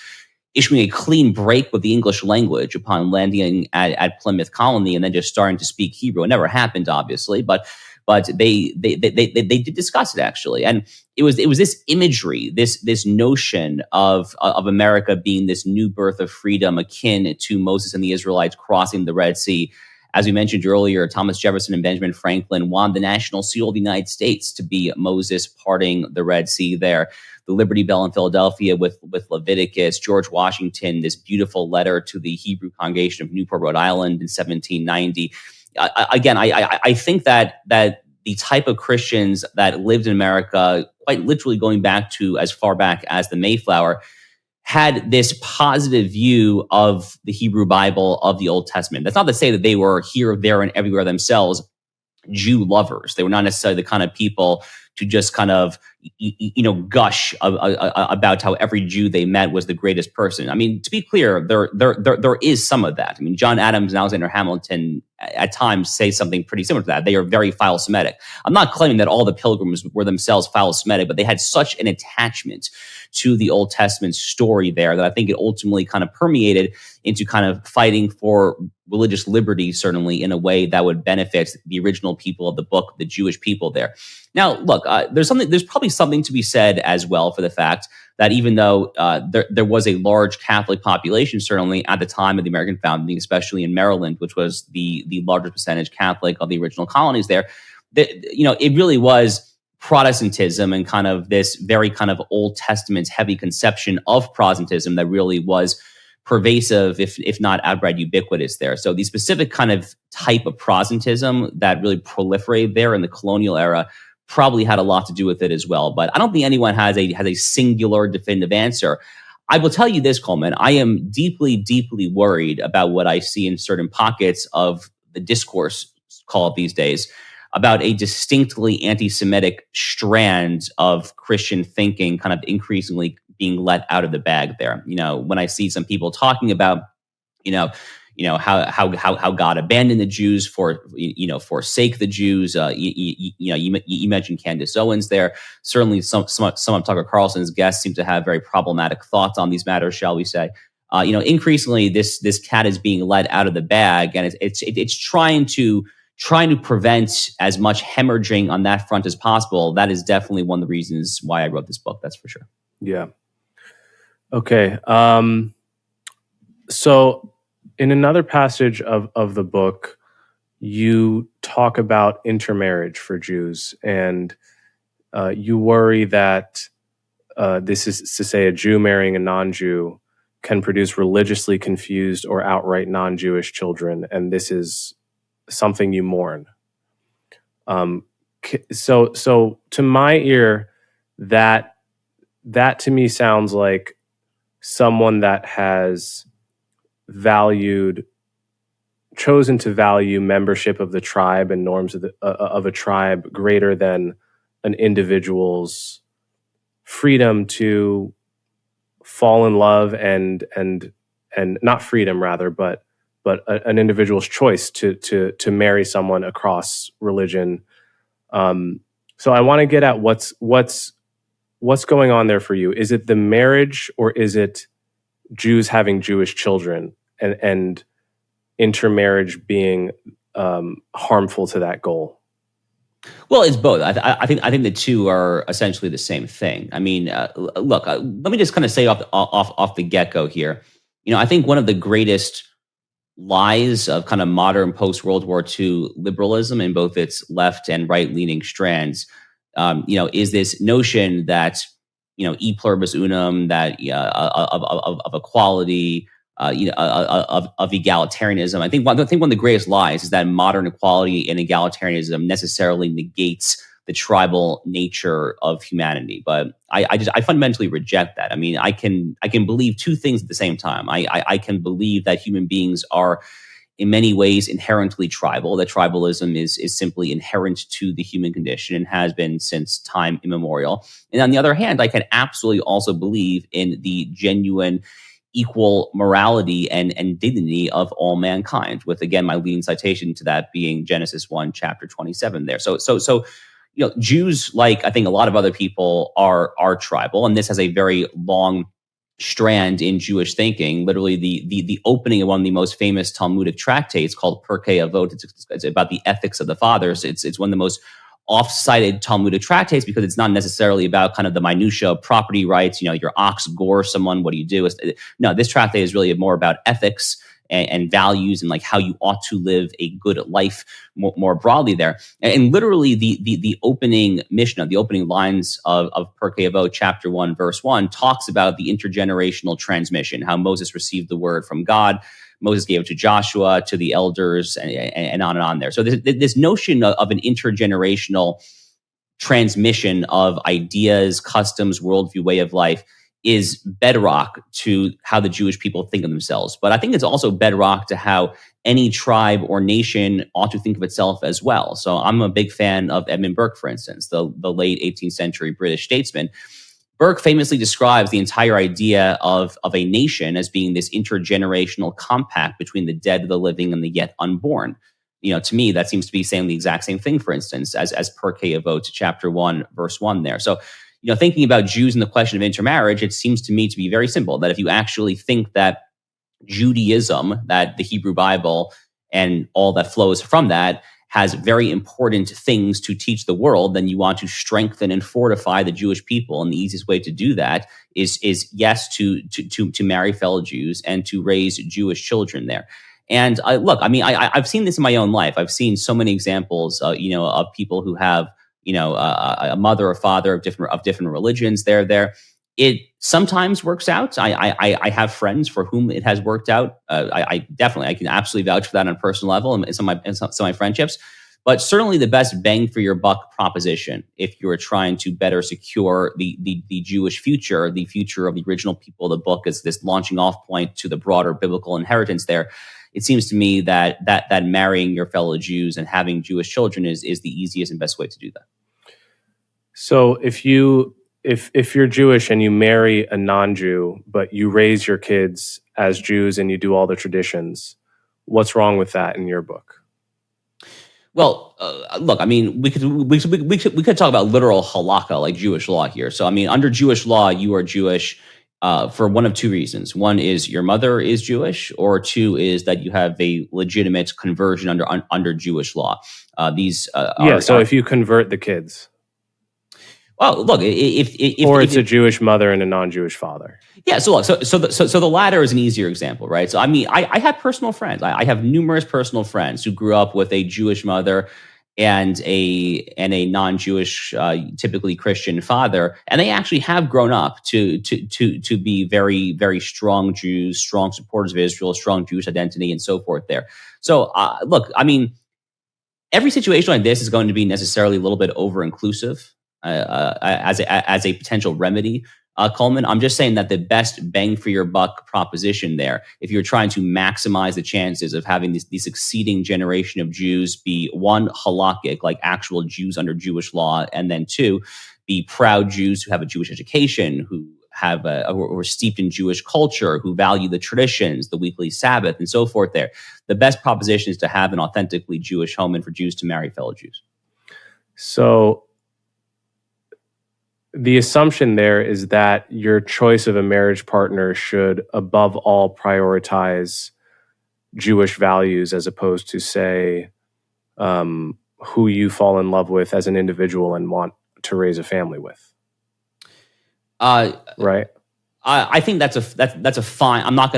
issuing a clean break with the English language upon landing at Plymouth Colony and then just starting to speak Hebrew. It never happened, obviously, but they did discuss it, actually. And it was this imagery, this notion of America being this new birth of freedom, akin to Moses and the Israelites crossing the Red Sea. As we mentioned earlier, Thomas Jefferson and Benjamin Franklin wanted the national seal of the United States to be Moses parting the Red Sea there. The Liberty Bell in Philadelphia with Leviticus, George Washington, this beautiful letter to the Hebrew congregation of Newport, Rhode Island in 1790. I think that the type of Christians that lived in America, quite literally going back to as far back as the Mayflower, had this positive view of the Hebrew Bible, of the Old Testament. That's not to say that they were here, there, and everywhere themselves Jew lovers. They were not necessarily the kind of people to just kind of gush about how every Jew they met was the greatest person. I mean, to be clear, there is some of that. I mean, John Adams and Alexander Hamilton at times say something pretty similar to that. They are very philo-Semitic. I'm not claiming that all the pilgrims were themselves philo-Semitic, but they had such an attachment to the Old Testament story there that I think it ultimately kind of permeated into kind of fighting for religious liberty, certainly in a way that would benefit the original people of the book, the Jewish people there. Now, look, there's probably something to be said as well for the fact that even though there was a large Catholic population, certainly at the time of the American founding, especially in Maryland, which was the largest percentage Catholic of the original colonies there, it really was Protestantism and kind of this very kind of Old Testament heavy conception of Protestantism that really was pervasive, if not outright ubiquitous there. So the specific kind of type of Protestantism that really proliferated there in the colonial era probably had a lot to do with it as well. But I don't think anyone has a singular definitive answer. I will tell you this, Coleman, I am deeply, deeply worried about what I see in certain pockets of the discourse, call it these days, about a distinctly anti-Semitic strand of Christian thinking kind of increasingly being let out of the bag there. When I see some people talking about, how God abandoned the Jews forsake the Jews. You mentioned Candace Owens there. Certainly some of Tucker Carlson's guests seem to have very problematic thoughts on these matters, shall we say. Increasingly this cat is being let out of the bag, and it's trying to prevent as much hemorrhaging on that front as possible. That is definitely one of the reasons why I wrote this book. That's for sure. Yeah. Okay. So in another passage of the book, you talk about intermarriage for Jews, and you worry that this is to say a Jew marrying a non-Jew can produce religiously confused or outright non-Jewish children, and this is something you mourn. So to my ear, that to me sounds like someone that has chosen to value membership of the tribe and norms of a tribe greater than an individual's freedom to fall in love and not freedom rather, but an individual's choice to marry someone across religion. So I want to get at what's going on there for you. Is it the marriage, or is it Jews having Jewish children and intermarriage being harmful to that goal? Well, it's both. I think the two are essentially the same thing. I mean, look, let me just kind of say off the get-go here. I think one of the greatest lies of kind of modern post-World War II liberalism in both its left and right-leaning strands, is this notion that, e pluribus unum, that of equality, of egalitarianism. I think one of the greatest lies is that modern equality and egalitarianism necessarily negates the tribal nature of humanity. But I fundamentally reject that. I mean, I can believe two things at the same time. I can believe that human beings are in many ways inherently tribal, that tribalism is simply inherent to the human condition and has been since time immemorial. And on the other hand, I can absolutely also believe in the genuine equal morality and dignity of all mankind, with, again, my leading citation to that being Genesis 1, chapter 27 there. So Jews, like I think a lot of other people, are tribal, and this has a very long strand in Jewish thinking. Literally, the opening of one of the most famous Talmudic tractates called Pirkei Avot. It's about the ethics of the fathers. It's one of the most oft-cited Talmudic tractates because it's not necessarily about kind of the minutia of property rights. Your ox gore someone, what do you do? No, this tractate is really more about ethics and values and like how you ought to live a good life more broadly there. And literally the opening Mishnah, the opening lines of Pirkei Avot, chapter 1, verse 1, talks about the intergenerational transmission, how Moses received the word from God. Moses gave it to Joshua, to the elders, and on there. So this notion of an intergenerational transmission of ideas, customs, worldview, way of life is bedrock to how the Jewish people think of themselves. But I think it's also bedrock to how any tribe or nation ought to think of itself as well. So I'm a big fan of Edmund Burke, for instance, the late 18th century British statesman. Burke famously describes the entire idea of a nation as being this intergenerational compact between the dead, the living, and the yet unborn. To me, that seems to be saying the exact same thing, for instance, as Perke evoked chapter 1, verse 1 there. So, thinking about Jews and the question of intermarriage, it seems to me to be very simple, that if you actually think that Judaism, that the Hebrew Bible and all that flows from that has very important things to teach the world, then you want to strengthen and fortify the Jewish people. And the easiest way to do that is yes, to marry fellow Jews and to raise Jewish children there. And I've seen this in my own life. I've seen so many examples, of people who have, a mother or father of different religions. There. It sometimes works out. I have friends for whom it has worked out. I can absolutely vouch for that on a personal level and some of my friendships. But certainly the best bang for your buck proposition, if you're trying to better secure the Jewish future, the future of the original people of the book, is this launching off point to the broader biblical inheritance there. It seems to me that marrying your fellow Jews and having Jewish children is the easiest and best way to do that. So if you're Jewish and you marry a non-Jew, but you raise your kids as Jews and you do all the traditions, what's wrong with that in your book? Well, look, we could talk about literal halakha, like Jewish law here. So, under Jewish law, you are Jewish for one of two reasons. One is your mother is Jewish, or two is that you have a legitimate conversion under Jewish law. So if you convert the kids. Well, look, if it's a Jewish mother and a non-Jewish father. Yeah, so look, so the latter is an easier example, right? So I have personal friends. I have numerous personal friends who grew up with a Jewish mother and a non-Jewish, typically Christian father, and they actually have grown up to be very, very strong Jews, strong supporters of Israel, strong Jewish identity, and so forth. There. So look, every situation like this is going to be necessarily a little bit over-inclusive. As a potential remedy, Coleman. I'm just saying that the best bang for your buck proposition there, if you're trying to maximize the chances of having this succeeding generation of Jews be, one, halakhic, like actual Jews under Jewish law, and then two, be proud Jews who have a Jewish education, who have who are steeped in Jewish culture, who value the traditions, the weekly Sabbath, and so forth there. The best proposition is to have an authentically Jewish home and for Jews to marry fellow Jews. So the assumption there is that your choice of a marriage partner should, above all, prioritize Jewish values as opposed to, say, who you fall in love with as an individual and want to raise a family with. Right? I think that's a fine. I'm not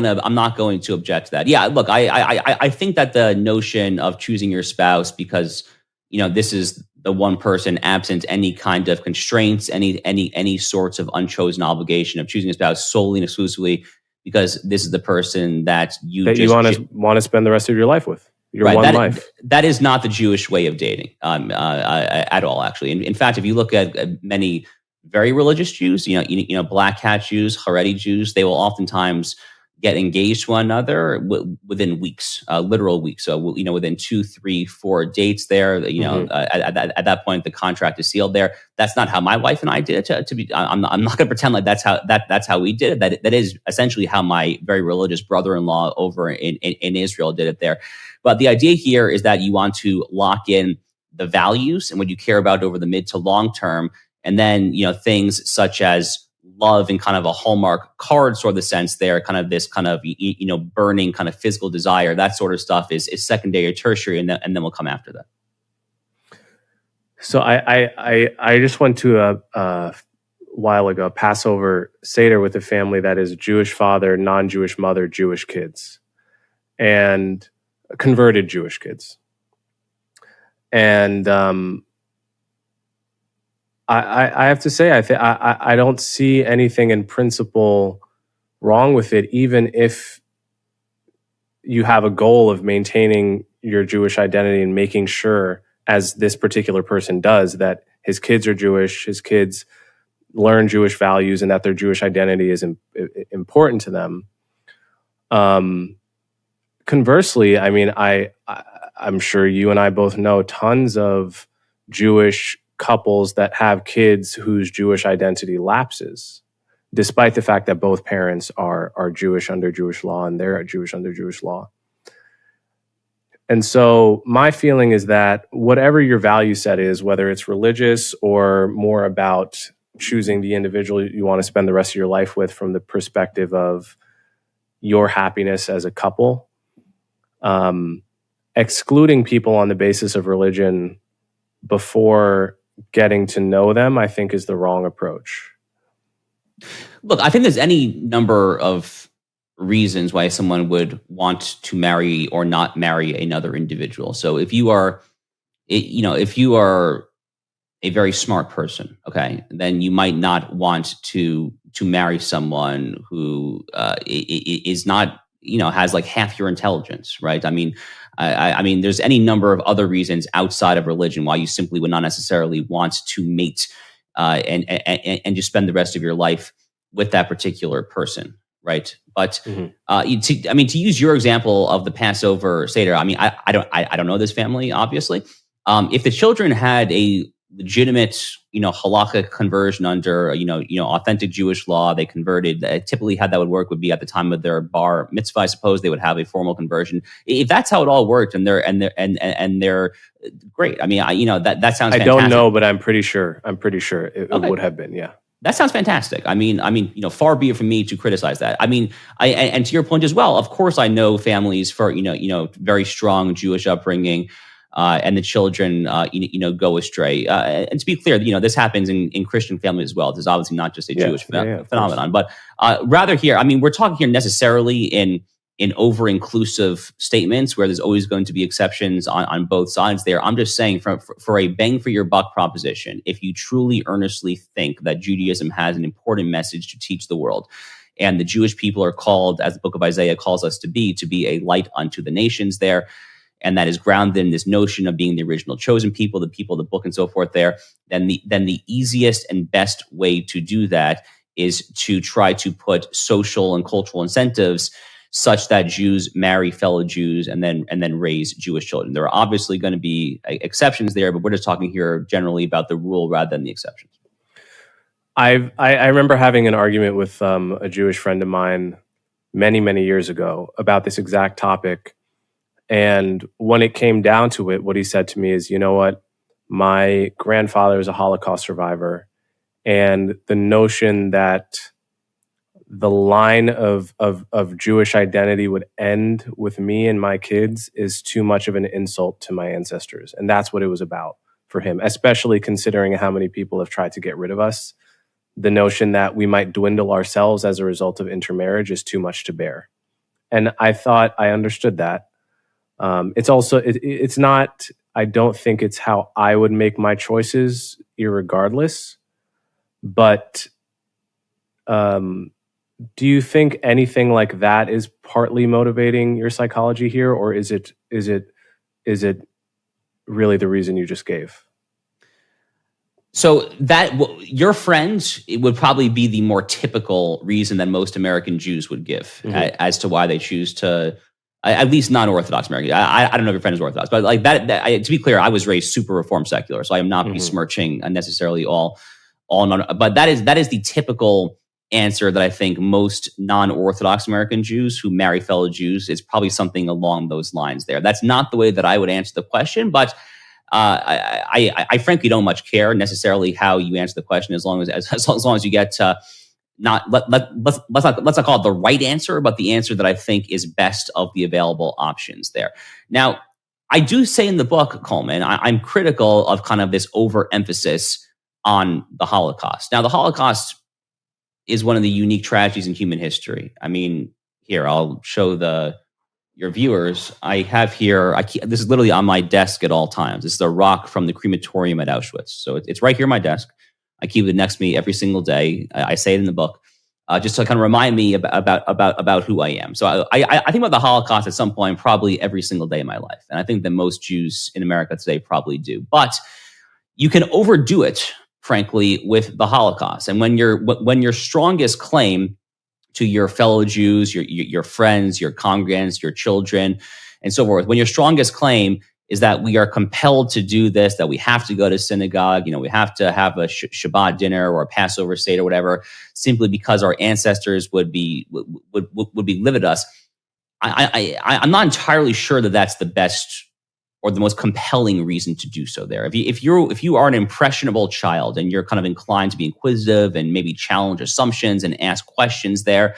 going to object to that. Yeah, look, I think that the notion of choosing your spouse because this is the one person absent any kind of constraints, any sorts of unchosen obligation of choosing a spouse solely and exclusively because this is the person that you want to spend the rest of your life with. Your right, one life. That is not the Jewish way of dating at all. Actually, in fact, if you look at many very religious Jews, Black Hat Jews, Haredi Jews, they will oftentimes get engaged to one another within weeks, literal weeks. So, within 2, 3, 4 dates there, at that point, the contract is sealed there. That's not how my wife and I did it. I'm not going to pretend like that's how we did it. That is essentially how my very religious brother-in-law over in Israel did it there. But the idea here is that you want to lock in the values and what you care about over the mid to long term. And then, things such as love in kind of a Hallmark card sort of the sense there, kind of this kind of, burning kind of physical desire, that sort of stuff is secondary or tertiary, and then we'll come after that. So I just went to a while ago, Passover Seder with a family that is Jewish father, non-Jewish mother, Jewish kids, and converted Jewish kids. And I have to say, I don't see anything in principle wrong with it, even if you have a goal of maintaining your Jewish identity and making sure, as this particular person does, that his kids are Jewish, his kids learn Jewish values and that their Jewish identity is important to them. Conversely, I mean, I'm sure you and I both know tons of Jewish couples that have kids whose Jewish identity lapses, despite the fact that both parents are Jewish under Jewish law and they're Jewish under Jewish law. And so my feeling is that whatever your value set is, whether it's religious or more about choosing the individual you want to spend the rest of your life with from the perspective of your happiness as a couple, excluding people on the basis of religion before getting to know them, I think is the wrong approach. Look, I think there's any number of reasons why someone would want to marry or not marry another individual. So if you are, if you are a very smart person, okay, then you might not want to marry someone who is not, has like half your intelligence, right? I mean, there's any number of other reasons outside of religion why you simply would not necessarily want to mate and just spend the rest of your life with that particular person, right? But to use your example of the Passover Seder, I mean, I don't know this family, obviously. If the children had a legitimate, halakhic conversion under, authentic Jewish law, they converted. Typically, how that would work would be at the time of their bar mitzvah. I suppose they would have a formal conversion. If that's how it all worked, and they're great. I mean, that sounds. I fantastic. don't know, but I'm pretty sure. It would have been, yeah. That sounds fantastic. I mean, far be it from me to criticize that. I mean, and to your point as well. Of course, I know families for very strong Jewish upbringing, and the children go astray. And to be clear, this happens in Christian families as well. This is obviously not just a Jewish phenomenon, but rather here, I mean, we're talking here necessarily in over-inclusive statements where there's always going to be exceptions on both sides there. I'm just saying for a bang for your buck proposition, if you truly earnestly think that Judaism has an important message to teach the world, and the Jewish people are called, as the book of Isaiah calls us to be a light unto the nations there, and that is grounded in this notion of being the original chosen people, the people of the book and so forth there, then the easiest and best way to do that is to try to put social and cultural incentives such that Jews marry fellow Jews and then raise Jewish children. There are obviously going to be exceptions there, but we're just talking here generally about the rule rather than the exceptions. I remember having an argument with a Jewish friend of mine many, many years ago about this exact topic. And when it came down to it, what he said to me is, you know what? My grandfather is a Holocaust survivor. And the notion that the line of Jewish identity would end with me and my kids is too much of an insult to my ancestors. And that's what it was about for him, especially considering how many people have tried to get rid of us. The notion that we might dwindle ourselves as a result of intermarriage is too much to bear. And I thought I understood that. It's also, it's not, I don't think it's how I would make my choices irregardless, but do you think anything like that is partly motivating your psychology here, or is it really the reason you just gave? So that your friend, it would probably be the more typical reason that most American Jews would give as to why they choose to, at least non-Orthodox American. I don't know if your friend is Orthodox, but like that to be clear, I was raised super Reform secular, so I am not besmirching necessarily all non. But that is the typical answer that I think most non-Orthodox American Jews who marry fellow Jews is probably something along those lines there. That's not the way that I would answer the question, but I frankly don't much care necessarily how you answer the question as long as you get let's not call it the right answer, but the answer that I think is best of the available options there. Now, I do say in the book, Coleman, I'm critical of kind of this overemphasis on the Holocaust. Now, the Holocaust is one of the unique tragedies in human history. I mean, here, I'll show your viewers. I have here, this is literally on my desk at all times. This is a rock from the crematorium at Auschwitz. So it's right here on my desk. I keep it next to me every single day. I say it in the book, just to kind of remind me about who I am. So I think about the Holocaust at some point, probably every single day of my life. And I think that most Jews in America today probably do. But you can overdo it frankly, with the Holocaust. And when your strongest claim to your fellow Jews, your friends, your congregants, your children, and so forth, when your strongest claim is that we are compelled to do this, that we have to go to synagogue, we have to have a Shabbat dinner or a Passover Seder or whatever, simply because our ancestors would be livid us. I'm not entirely sure that that's the best or the most compelling reason to do so there. If you are an impressionable child and you're kind of inclined to be inquisitive and maybe challenge assumptions and ask questions there,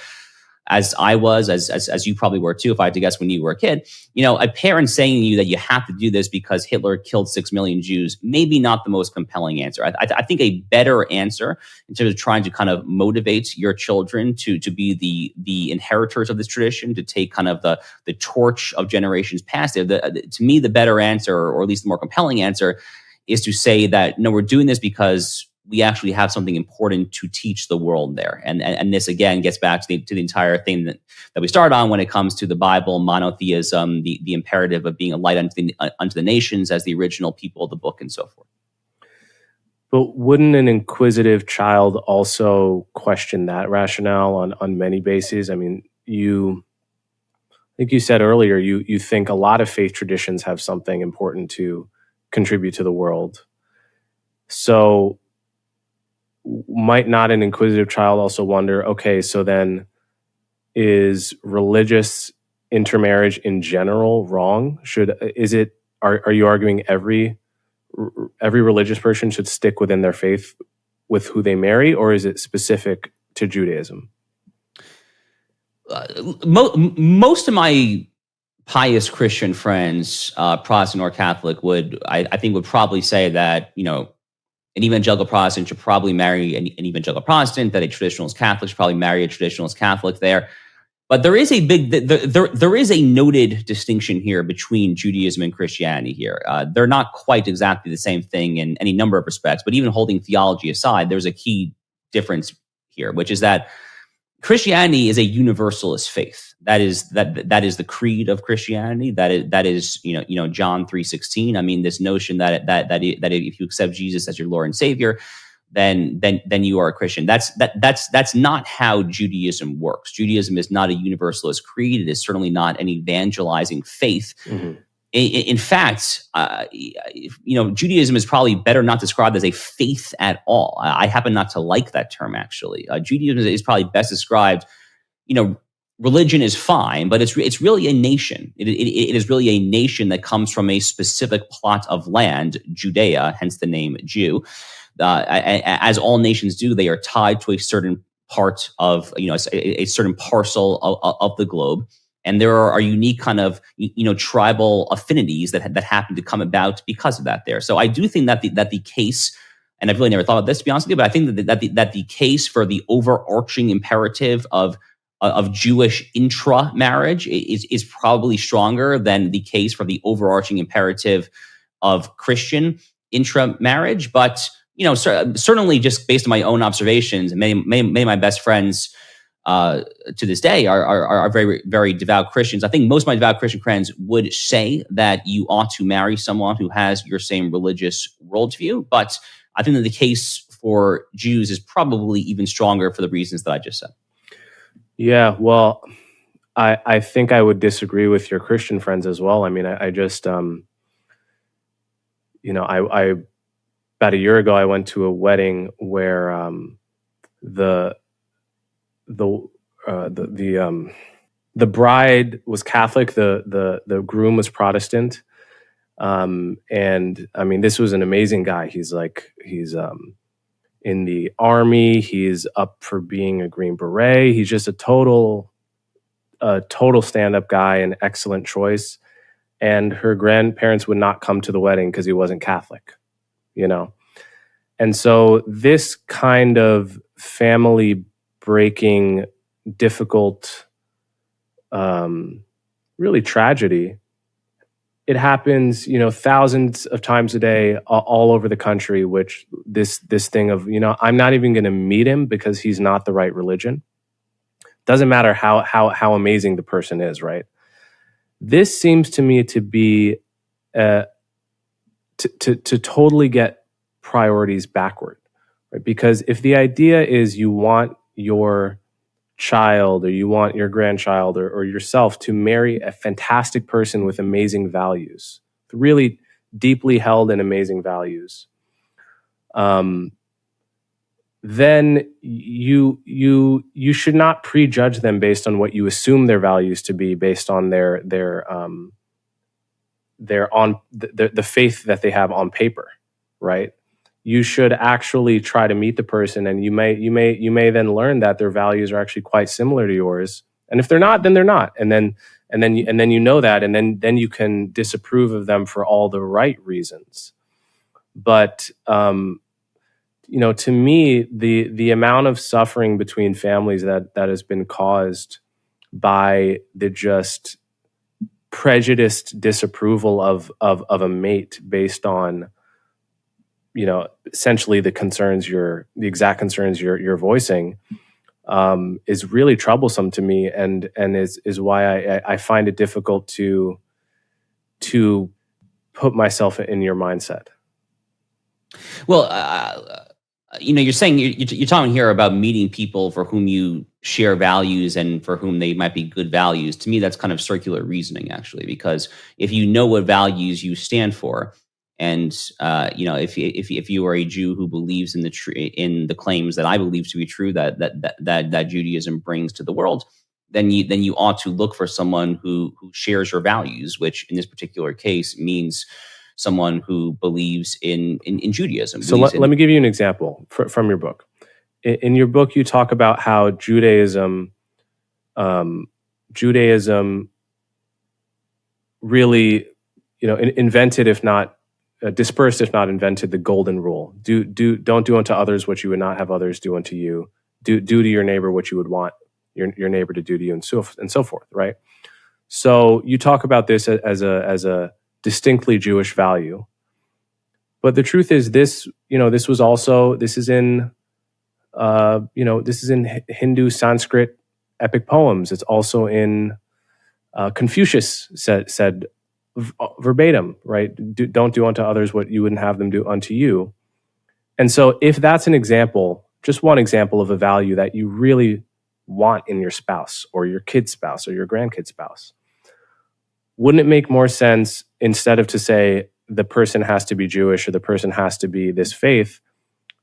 as I was, as you probably were too, if I had to guess when you were a kid, a parent saying to you that you have to do this because Hitler killed 6 million Jews, maybe not the most compelling answer. I think a better answer in terms of trying to kind of motivate your children to be the inheritors of this tradition, to take kind of the torch of generations past it. To me, the better answer, or at least the more compelling answer, is to say that, no, we're doing this because we actually have something important to teach the world there. And this, again, gets back to the entire thing that we started on when it comes to the Bible, monotheism, the imperative of being a light unto the nations as the original people of the book, and so forth. But wouldn't an inquisitive child also question that rationale on many bases? I mean, I think you said earlier, you think a lot of faith traditions have something important to contribute to the world. So might not an inquisitive child also wonder, okay, so then is religious intermarriage in general wrong? Are you arguing every religious person should stick within their faith with who they marry, or is it specific to Judaism? Most of my pious Christian friends, Protestant or Catholic, I think would probably say that, an evangelical Protestant should probably marry an evangelical Protestant, that a traditionalist Catholic should probably marry a traditionalist Catholic there. But there is there is a noted distinction here between Judaism and Christianity here. They're not quite exactly the same thing in any number of respects, but even holding theology aside, there's a key difference here, which is that Christianity is a universalist faith. That is the creed of Christianity. That is John 3:16. I mean, this notion that if you accept Jesus as your Lord and Savior, then you are a Christian. That's not how Judaism works. Judaism is not a universalist creed. It is certainly not an evangelizing faith. Mm-hmm. In fact, Judaism is probably better not described as a faith at all. I happen not to like that term, actually. Judaism is probably best described, religion is fine, but it's really a nation. It is really a nation that comes from a specific plot of land, Judea, hence the name Jew. As all nations do, they are tied to a certain part of, a certain parcel of the globe. And there are unique kind of, tribal affinities that happen to come about because of that there. So I do think that the case, and I've really never thought of this, to be honest with you, but I think that the case for the overarching imperative of Jewish intra-marriage is probably stronger than the case for the overarching imperative of Christian intra-marriage. But, certainly just based on my own observations, many of my best friends to this day are very, very devout Christians. I think most of my devout Christian friends would say that you ought to marry someone who has your same religious worldview. But I think that the case for Jews is probably even stronger for the reasons that I just said. Yeah, well, I think I would disagree with your Christian friends as well. I mean, I just, I about a year ago, I went to a wedding where the bride was Catholic, the groom was Protestant, and I mean, this was an amazing guy. He's in the army. He's up for being a Green Beret. He's just a total stand-up guy, an excellent choice. And her grandparents would not come to the wedding because he wasn't Catholic, And so this kind of family breaking, difficult, really tragedy, it happens, thousands of times a day all over the country, which this thing of, I'm not even going to meet him because he's not the right religion. Doesn't matter how amazing the person is, right? This seems to me to be to totally get priorities backward. right? Because if the idea is you want your child or you want your grandchild or yourself to marry a fantastic person with amazing values, really deeply held and amazing values, then you should not prejudge them based on what you assume their values to be, based on their the faith that they have on paper, right? You should actually try to meet the person, and you may then learn that their values are actually quite similar to yours. And if they're not, then they're not. And then you know that, and then you can disapprove of them for all the right reasons. But to me, the amount of suffering between families that has been caused by the just prejudiced disapproval of a mate based on essentially the exact concerns you're voicing, is really troublesome to me, and is why I find it difficult to put myself in your mindset. Well, you're saying you're talking here about meeting people for whom you share values and for whom they might be good values. To me, that's kind of circular reasoning, actually, because if you know what values you stand for, and if you are a Jew who believes in the claims that I believe to be true that Judaism brings to the world, then you ought to look for someone who shares your values, which in this particular case means someone who believes in Judaism. So let me give you an example from your book. In your book, you talk about how Judaism really, invented, if not dispersed, if not invented, the golden rule: don't do unto others what you would not have others do unto you. Do to your neighbor what you would want your neighbor to do to you, and so forth. Right. So you talk about this as a distinctly Jewish value, but the truth is this is in Hindu Sanskrit epic poems. It's also in Confucius said verbatim, right? Don't do unto others what you wouldn't have them do unto you. And so if that's an example, just one example of a value that you really want in your spouse or your kid's spouse or your grandkid's spouse, wouldn't it make more sense, instead of to say the person has to be Jewish or the person has to be this faith,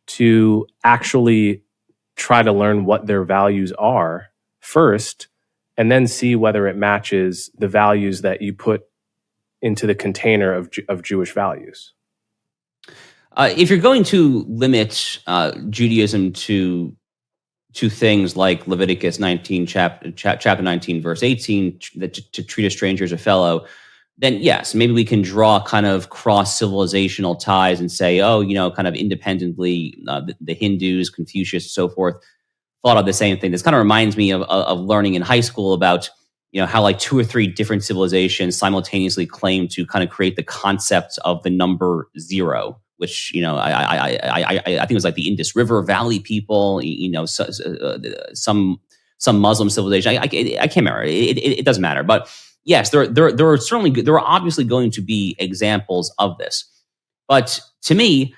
to actually try to learn what their values are first, and then see whether it matches the values that you put into the container of Jewish values? If you're going to limit Judaism to things like Leviticus 19, chapter 19, verse 18, to treat a stranger as a fellow, then yes, maybe we can draw kind of cross-civilizational ties and say, kind of independently, the Hindus, Confucius, so forth, thought of the same thing. This kind of reminds me of learning in high school about how like 2 or 3 different civilizations simultaneously claim to kind of create the concept of the number 0, which I think it was like the Indus River Valley people, some Muslim civilization. I can't remember. It doesn't matter. But yes, there are obviously going to be examples of this. But to me,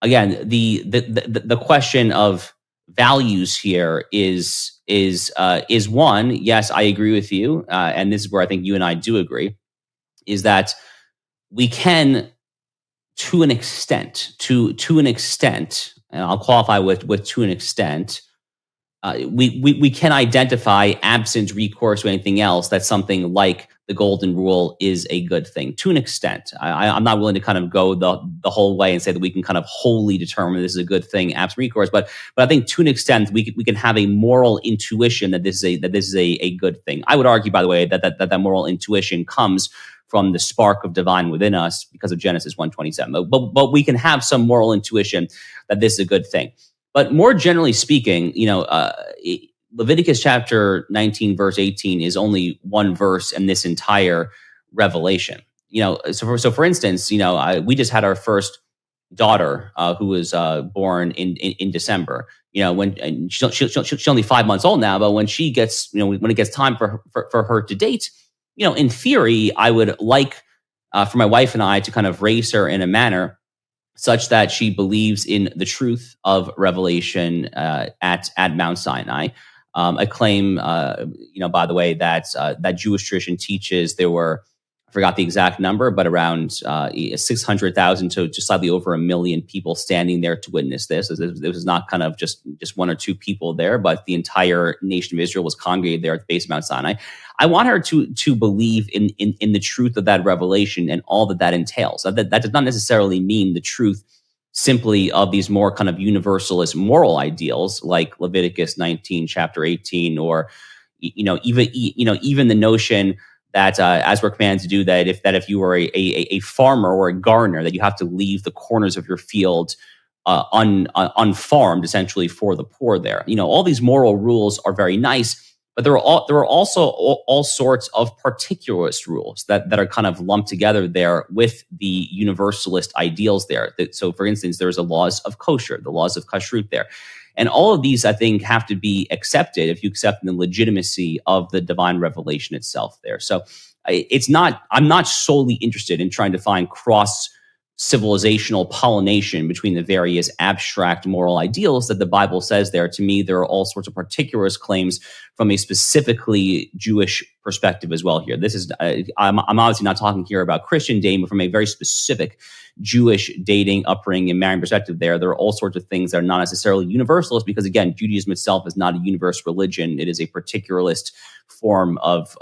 again, the question of values here is one. Yes, I agree with you, and this is where I think you and I do agree, is that we can, to an extent, and I'll qualify with to an extent, we can identify, absent recourse to anything else, that something like the golden rule is a good thing to an extent. I'm not willing to kind of go the whole way and say that we can kind of wholly determine this is a good thing, absent recourse. But I think to an extent we can have a moral intuition that this is a good thing. I would argue, by the way, that moral intuition comes from the spark of divine within us because of Genesis 1:27. But we can have some moral intuition that this is a good thing. But more generally speaking, Leviticus chapter 19, verse 18 is only one verse in this entire revelation. So for instance, we just had our first daughter who was born in December. When she's only 5 months old now, but when she gets, when it gets time for her to date, in theory, I would like for my wife and I to kind of raise her in a manner such that she believes in the truth of revelation at Mount Sinai. A claim, by the way, that Jewish tradition teaches there were, I forgot the exact number, but around 600,000 to just slightly over 1 million people standing there to witness this. This was not kind of just one or two people there, but the entire nation of Israel was congregated there at the base of Mount Sinai. I want her to believe in the truth of that revelation and all that entails. That does not necessarily mean the truth simply of these more kind of universalist moral ideals like Leviticus 19, chapter 18, or even the notion that as we're commanded to do that if you are a farmer or a gardener, that you have to leave the corners of your field unfarmed, essentially, for the poor there. All these moral rules are very nice, but there are also all sorts of particularist rules that are kind of lumped together there with the universalist ideals there. So, for instance, there's the laws of kosher, the laws of kashrut there. And all of these, I think, have to be accepted if you accept the legitimacy of the divine revelation itself there. So I'm not solely interested in trying to find cross-civilizational pollination between the various abstract moral ideals that the Bible says there. To me, there are all sorts of particularist claims from a specifically Jewish perspective as well here. This is, I'm obviously not talking here about Christian dating, but from a very specific Jewish dating, upbringing, and marrying perspective there are all sorts of things that are not necessarily universalist, because again, Judaism itself is not a universal religion. It is a particularist form of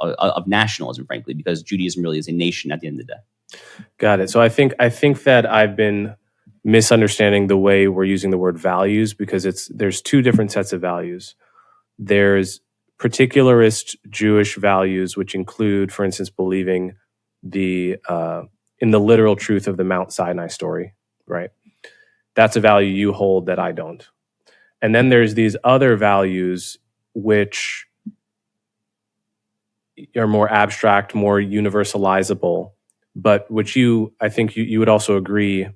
nationalism, frankly, because Judaism really is a nation at the end of the day. Got it. So I think that I've been misunderstanding the way we're using the word values, because there's two different sets of values. There's particularist Jewish values, which include, for instance, believing in the literal truth of the Mount Sinai story, right? That's a value you hold that I don't. And then there's these other values which are more abstract, more universalizable, but which I think you would also agree,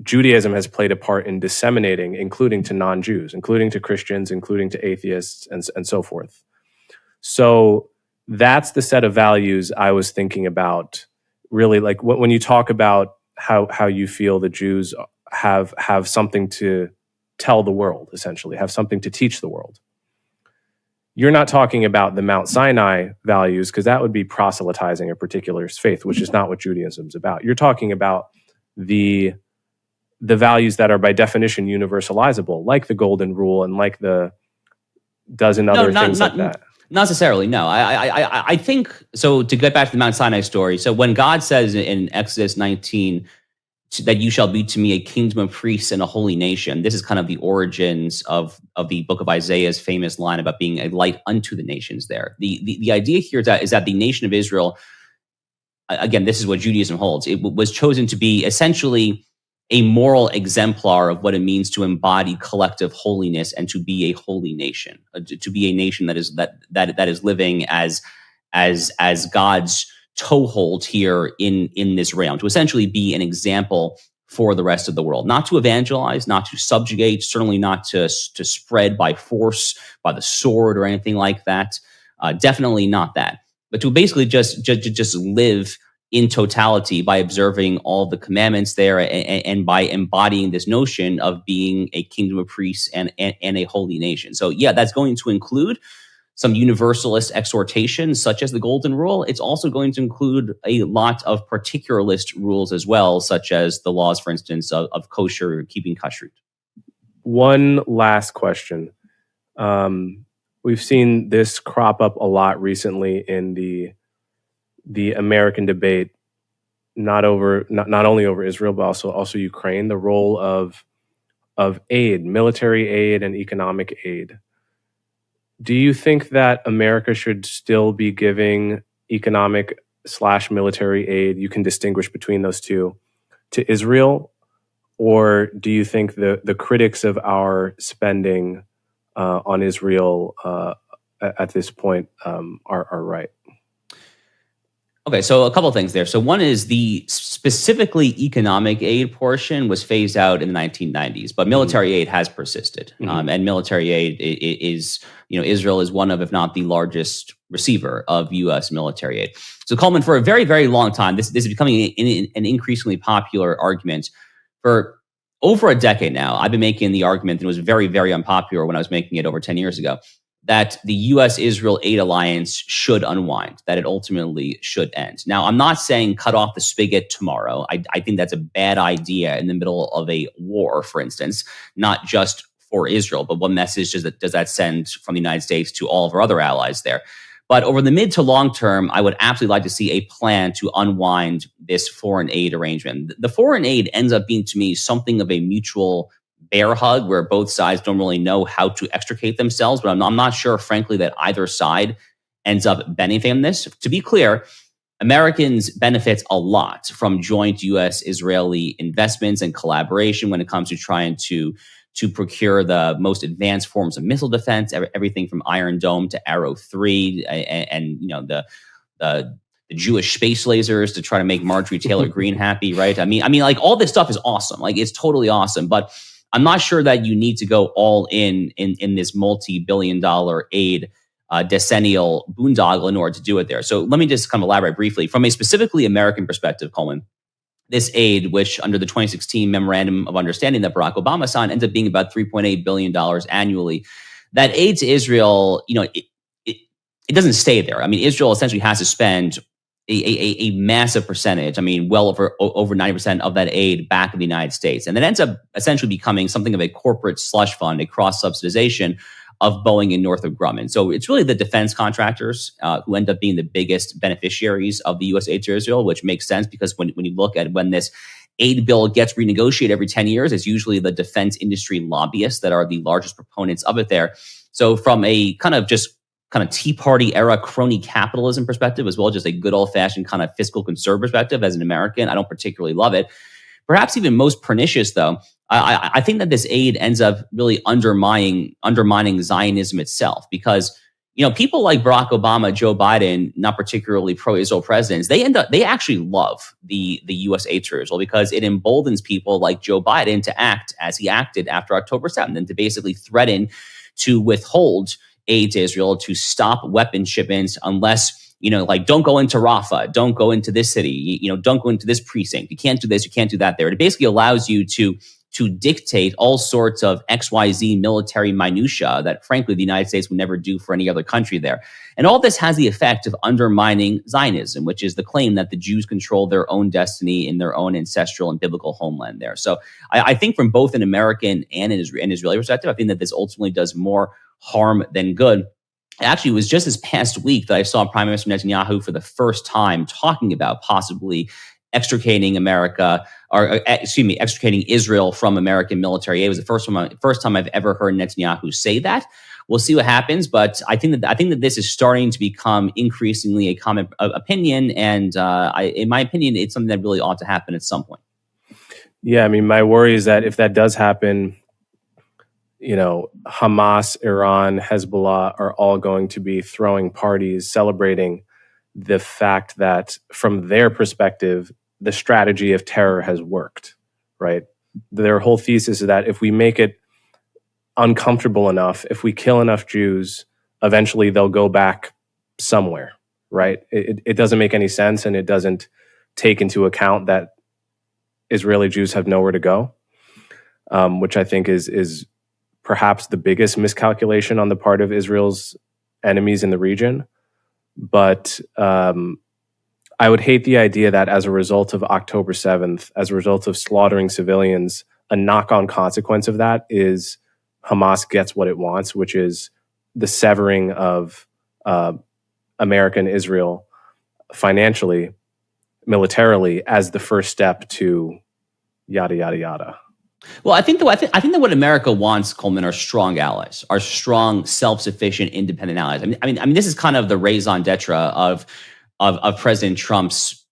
Judaism has played a part in disseminating, including to non-Jews, including to Christians, including to atheists, and so forth. So that's the set of values I was thinking about. Really, like when you talk about how you feel the Jews have something to tell the world, essentially, have something to teach the world. You're not talking about the Mount Sinai values, because that would be proselytizing a particular faith, which is not what Judaism is about. You're talking about the values that are by definition universalizable, like the Golden Rule and like the dozen other things like that. Not necessarily, no. I think, so to get back to the Mount Sinai story, so when God says in Exodus 19 that you shall be to me a kingdom of priests and a holy nation, this is kind of the origins of the book of Isaiah's famous line about being a light unto the nations there. The idea here is that the nation of Israel, again, this is what Judaism holds, it was chosen to be essentially a moral exemplar of what it means to embody collective holiness and to be a holy nation, to be a nation that is living as God's toehold here in this realm, to essentially be an example for the rest of the world, not to evangelize, not to subjugate, certainly not to spread by force, by the sword or anything like that. Definitely not that, but to basically just live in totality by observing all the commandments there and by embodying this notion of being a kingdom of priests and a holy nation. So yeah, that's going to include some universalist exhortations such as the Golden Rule. It's also going to include a lot of particularist rules as well, such as the laws, for instance, of kosher, keeping kashrut. One last question. We've seen this crop up a lot recently in the American debate, not only over Israel, but also Ukraine, the role of aid, military aid and economic aid. Do you think that America should still be giving economic/military aid, you can distinguish between those two, to Israel? Or do you think the critics of our spending on Israel at this point are right? Okay, so a couple of things there. So one is the specifically economic aid portion was phased out in the 1990s, but military aid has persisted. And military aid is, Israel is one of, if not the largest receiver of U.S. military aid. So Coleman, for a very, very long time, this is becoming an increasingly popular argument. For over a decade now, I've been making the argument, and it was very, very unpopular when I was making it over 10 years ago, that the US-Israel aid alliance should unwind, that it ultimately should end. Now, I'm not saying cut off the spigot tomorrow. I think that's a bad idea in the middle of a war, for instance, not just for Israel, but what message does that send from the United States to all of our other allies there? But over the mid to long term, I would absolutely like to see a plan to unwind this foreign aid arrangement. The foreign aid ends up being, to me, something of a mutual bear hug where both sides don't really know how to extricate themselves. But I'm not sure, frankly, that either side ends up benefiting from this. To be clear, Americans benefit a lot from joint U.S.-Israeli investments and collaboration when it comes to trying to procure the most advanced forms of missile defense, everything from Iron Dome to Arrow 3, and the Jewish space lasers to try to make Marjorie Taylor Greene happy, right? I mean, like all this stuff is awesome. Like it's totally awesome, but I'm not sure that you need to go all in this multi-billion-dollar aid decennial boondoggle in order to do it there. So let me just kind of elaborate briefly from a specifically American perspective, Coleman. This aid, which under the 2016 Memorandum of Understanding that Barack Obama signed, ends up being about $3.8 billion annually. That aid to Israel, it doesn't stay there. I mean, Israel essentially has to spend a massive percentage, well over 90% of that aid back in the United States. And that ends up essentially becoming something of a corporate slush fund, a cross-subsidization of Boeing and Northrop Grumman. So it's really the defense contractors who end up being the biggest beneficiaries of the U.S. aid to Israel, which makes sense because when you look at when this aid bill gets renegotiated every 10 years, it's usually the defense industry lobbyists that are the largest proponents of it there. So from a kind of Tea Party era crony capitalism perspective, as well as just a good old-fashioned kind of fiscal conservative perspective as an American, I don't particularly love it. Perhaps even most pernicious, though, I think that this aid ends up really undermining Zionism itself because, people like Barack Obama, Joe Biden, not particularly pro-Israel presidents, they actually love the U.S. aid to Israel because it emboldens people like Joe Biden to act as he acted after October 7th and to basically threaten to withhold aid to Israel, to stop weapon shipments unless don't go into Rafah, don't go into this city, don't go into this precinct. You can't do this, you can't do that there. It basically allows you to dictate all sorts of XYZ military minutia that, frankly, the United States would never do for any other country there. And all this has the effect of undermining Zionism, which is the claim that the Jews control their own destiny in their own ancestral and biblical homeland there. So I think from both an American and an Israeli perspective, I think that this ultimately does more harm than good. Actually, it was just this past week that I saw Prime Minister Netanyahu for the first time talking about possibly extricating extricating Israel from American military aid. It was the first time I've ever heard Netanyahu say that. We'll see what happens, but I think that this is starting to become increasingly a common opinion, and in my opinion, it's something that really ought to happen at some point. Yeah, my worry is that if that does happen, Hamas, Iran, Hezbollah are all going to be throwing parties celebrating the fact that from their perspective, the strategy of terror has worked, right? Their whole thesis is that if we make it uncomfortable enough, if we kill enough Jews, eventually they'll go back somewhere, right? It doesn't make any sense, and it doesn't take into account that Israeli Jews have nowhere to go, which I think is perhaps the biggest miscalculation on the part of Israel's enemies in the region. But I would hate the idea that as a result of October 7th, as a result of slaughtering civilians, a knock-on consequence of that is Hamas gets what it wants, which is the severing of American Israel financially, militarily, as the first step to yada, yada, yada. Well, I think that what America wants, Coleman, are strong allies, are strong, self-sufficient, independent allies. I mean, this is kind of the raison d'etre of President Trump's,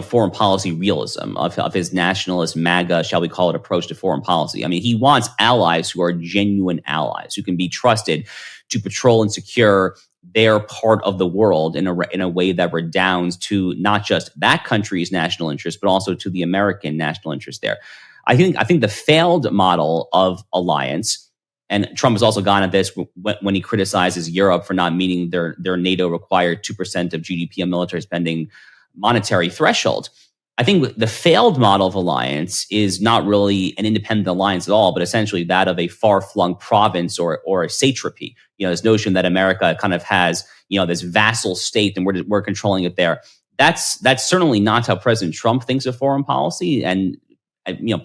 foreign policy realism, of his nationalist MAGA, shall we call it, approach to foreign policy. I mean, he wants allies who are genuine allies, who can be trusted to patrol and secure their part of the world in a way that redounds to not just that country's national interest, but also to the American national interest there. I think the failed model of alliance, and Trump has also gone at this when he criticizes Europe for not meeting their NATO required 2% of GDP on military spending monetary threshold. I think the failed model of alliance is not really an independent alliance at all, but essentially that of a far-flung province or a satrapy. This notion that America kind of has, this vassal state and we're controlling it there. That's certainly not how President Trump thinks of foreign policy. And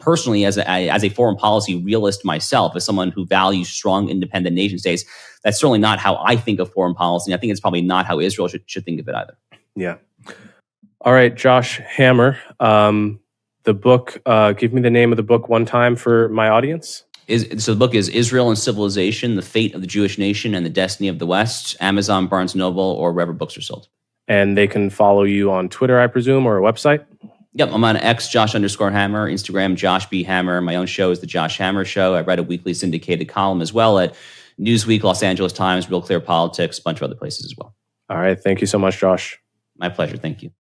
personally, as a foreign policy realist myself, as someone who values strong, independent nation states, that's certainly not how I think of foreign policy. And I think it's probably not how Israel should think of it either. Yeah. All right, Josh Hammer. The book. Give me the name of the book one time for my audience. So the book is Israel and Civilization: The Fate of the Jewish Nation and the Destiny of the West. Amazon, Barnes & Noble, or wherever books are sold. And they can follow you on Twitter, I presume, or a website? Yep, I'm on X, Josh_Hammer, Instagram, Josh B. Hammer. My own show is The Josh Hammer Show. I write a weekly syndicated column as well at Newsweek, Los Angeles Times, Real Clear Politics, a bunch of other places as well. All right. Thank you so much, Josh. My pleasure. Thank you.